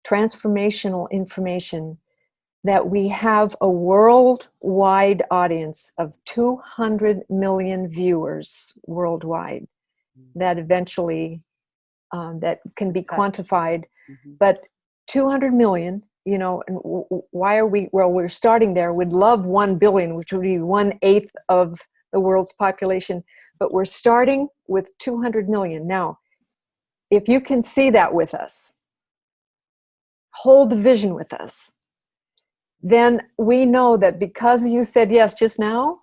transformational information, that we have a worldwide audience of 200 million viewers worldwide, that eventually, that can be quantified, but 200 million, and why are we, well, we're starting there. We'd love 1 billion, which would be 1/8 of the world's population, but we're starting with 200 million. Now, if you can see that with us, hold the vision with us, then we know that because you said yes just now,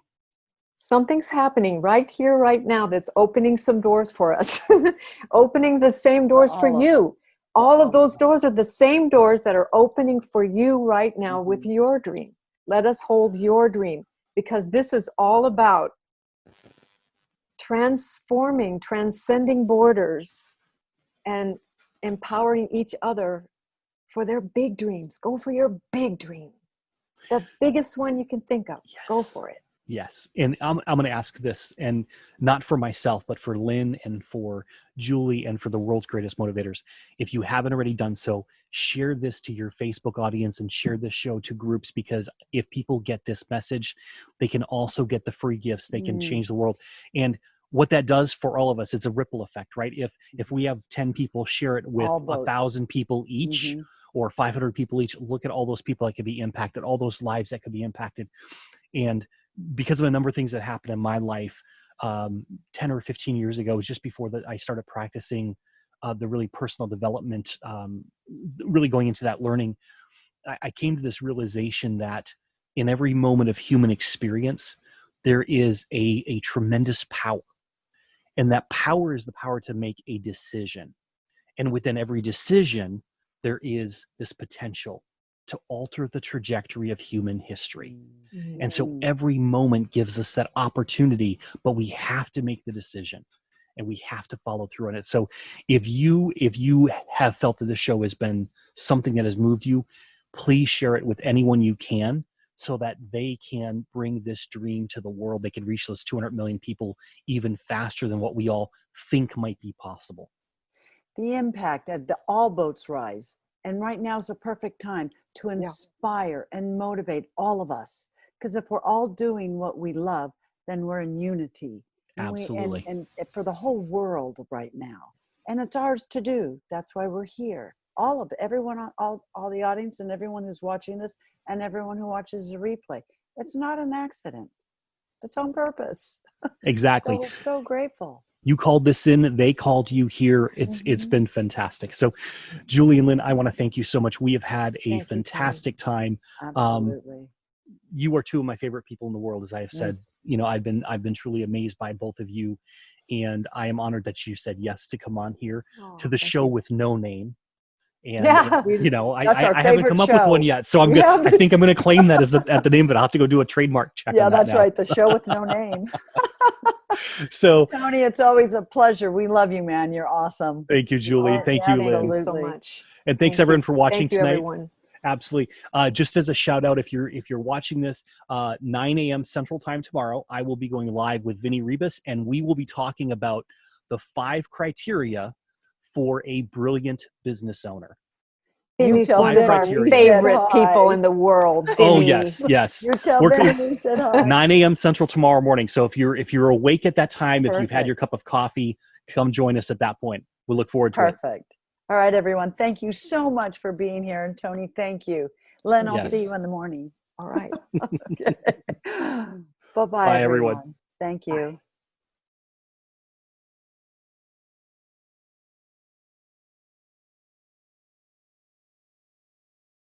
something's happening right here, right now, that's opening some doors for us, opening the same doors for you. All of those doors are the same doors that are opening for you right now with your dream. Let us hold your dream, because this is all about transcending borders, and empowering each other for their big dreams. Go for your big dream. The biggest one you can think of. Yes. Go for it. Yes. And I'm going to ask this, and not for myself, but for Lynn and for Julie and for the world's greatest motivators. If you haven't already done so, share this to your Facebook audience and share this show to groups, because if people get this message, they can also get the free gifts. They can change the world. And what that does for all of us, it's a ripple effect, right? If we have 10 people share it with 1,000 people each, or 500 people each, look at all those people that could be impacted, all those lives that could be impacted. And because of a number of things that happened in my life 10 or 15 years ago, just before that I started practicing the really personal development, really going into that learning, I came to this realization that in every moment of human experience, there is a tremendous power. And that power is the power to make a decision. And within every decision, there is this potential to alter the trajectory of human history. And so every moment gives us that opportunity, but we have to make the decision and we have to follow through on it. So if you have felt that this show has been something that has moved you, please share it with anyone you can, so that they can bring this dream to the world. They can reach those 200 million people even faster than what we all think might be possible. The impact of all boats rise. And right now is the perfect time to inspire and motivate all of us. Because if we're all doing what we love, then we're in unity. Absolutely. And for the whole world right now. And it's ours to do. That's why we're here. All of it, everyone, all the audience and everyone who's watching this and everyone who watches the replay. It's not an accident. It's on purpose. Exactly. So we're so grateful. You called this in, they called you here. It's been fantastic. So Julie and Lynn, I want to thank you so much. We have had a fantastic time. Absolutely. You are two of my favorite people in the world, as I have said. You know, I've been truly amazed by both of you, and I am honored that you said yes to come on here to the show with no name. And you know, I haven't come up with one yet, so I think I'm gonna claim that as at the name, but I'll have to go do a trademark check. Yeah, on that that's now. right. The show with no name. So Tony, it's always a pleasure. We love you, man. You're awesome. Thank you, Julie. Thank you, Lynn. Thank you so much. And thanks everyone for watching thank you, tonight. Everyone. Absolutely. Just as a shout out, if you're watching this, 9 a.m. Central Time tomorrow, I will be going live with Vinny Rebus, and we will be talking about the 5 criteria for a brilliant business owner. Vinny's one of our favorite people in the world. Vinny. Oh yes. You tell Vinny we said hi. 9 a.m. Central tomorrow morning. So if you're awake at that time, if you've had your cup of coffee, come join us at that point. We look forward to it. Perfect. All right, everyone. Thank you so much for being here. And Tony, thank you. Lynn, I'll see you in the morning. All right. Okay. Bye-bye, everyone. Thank you. Bye.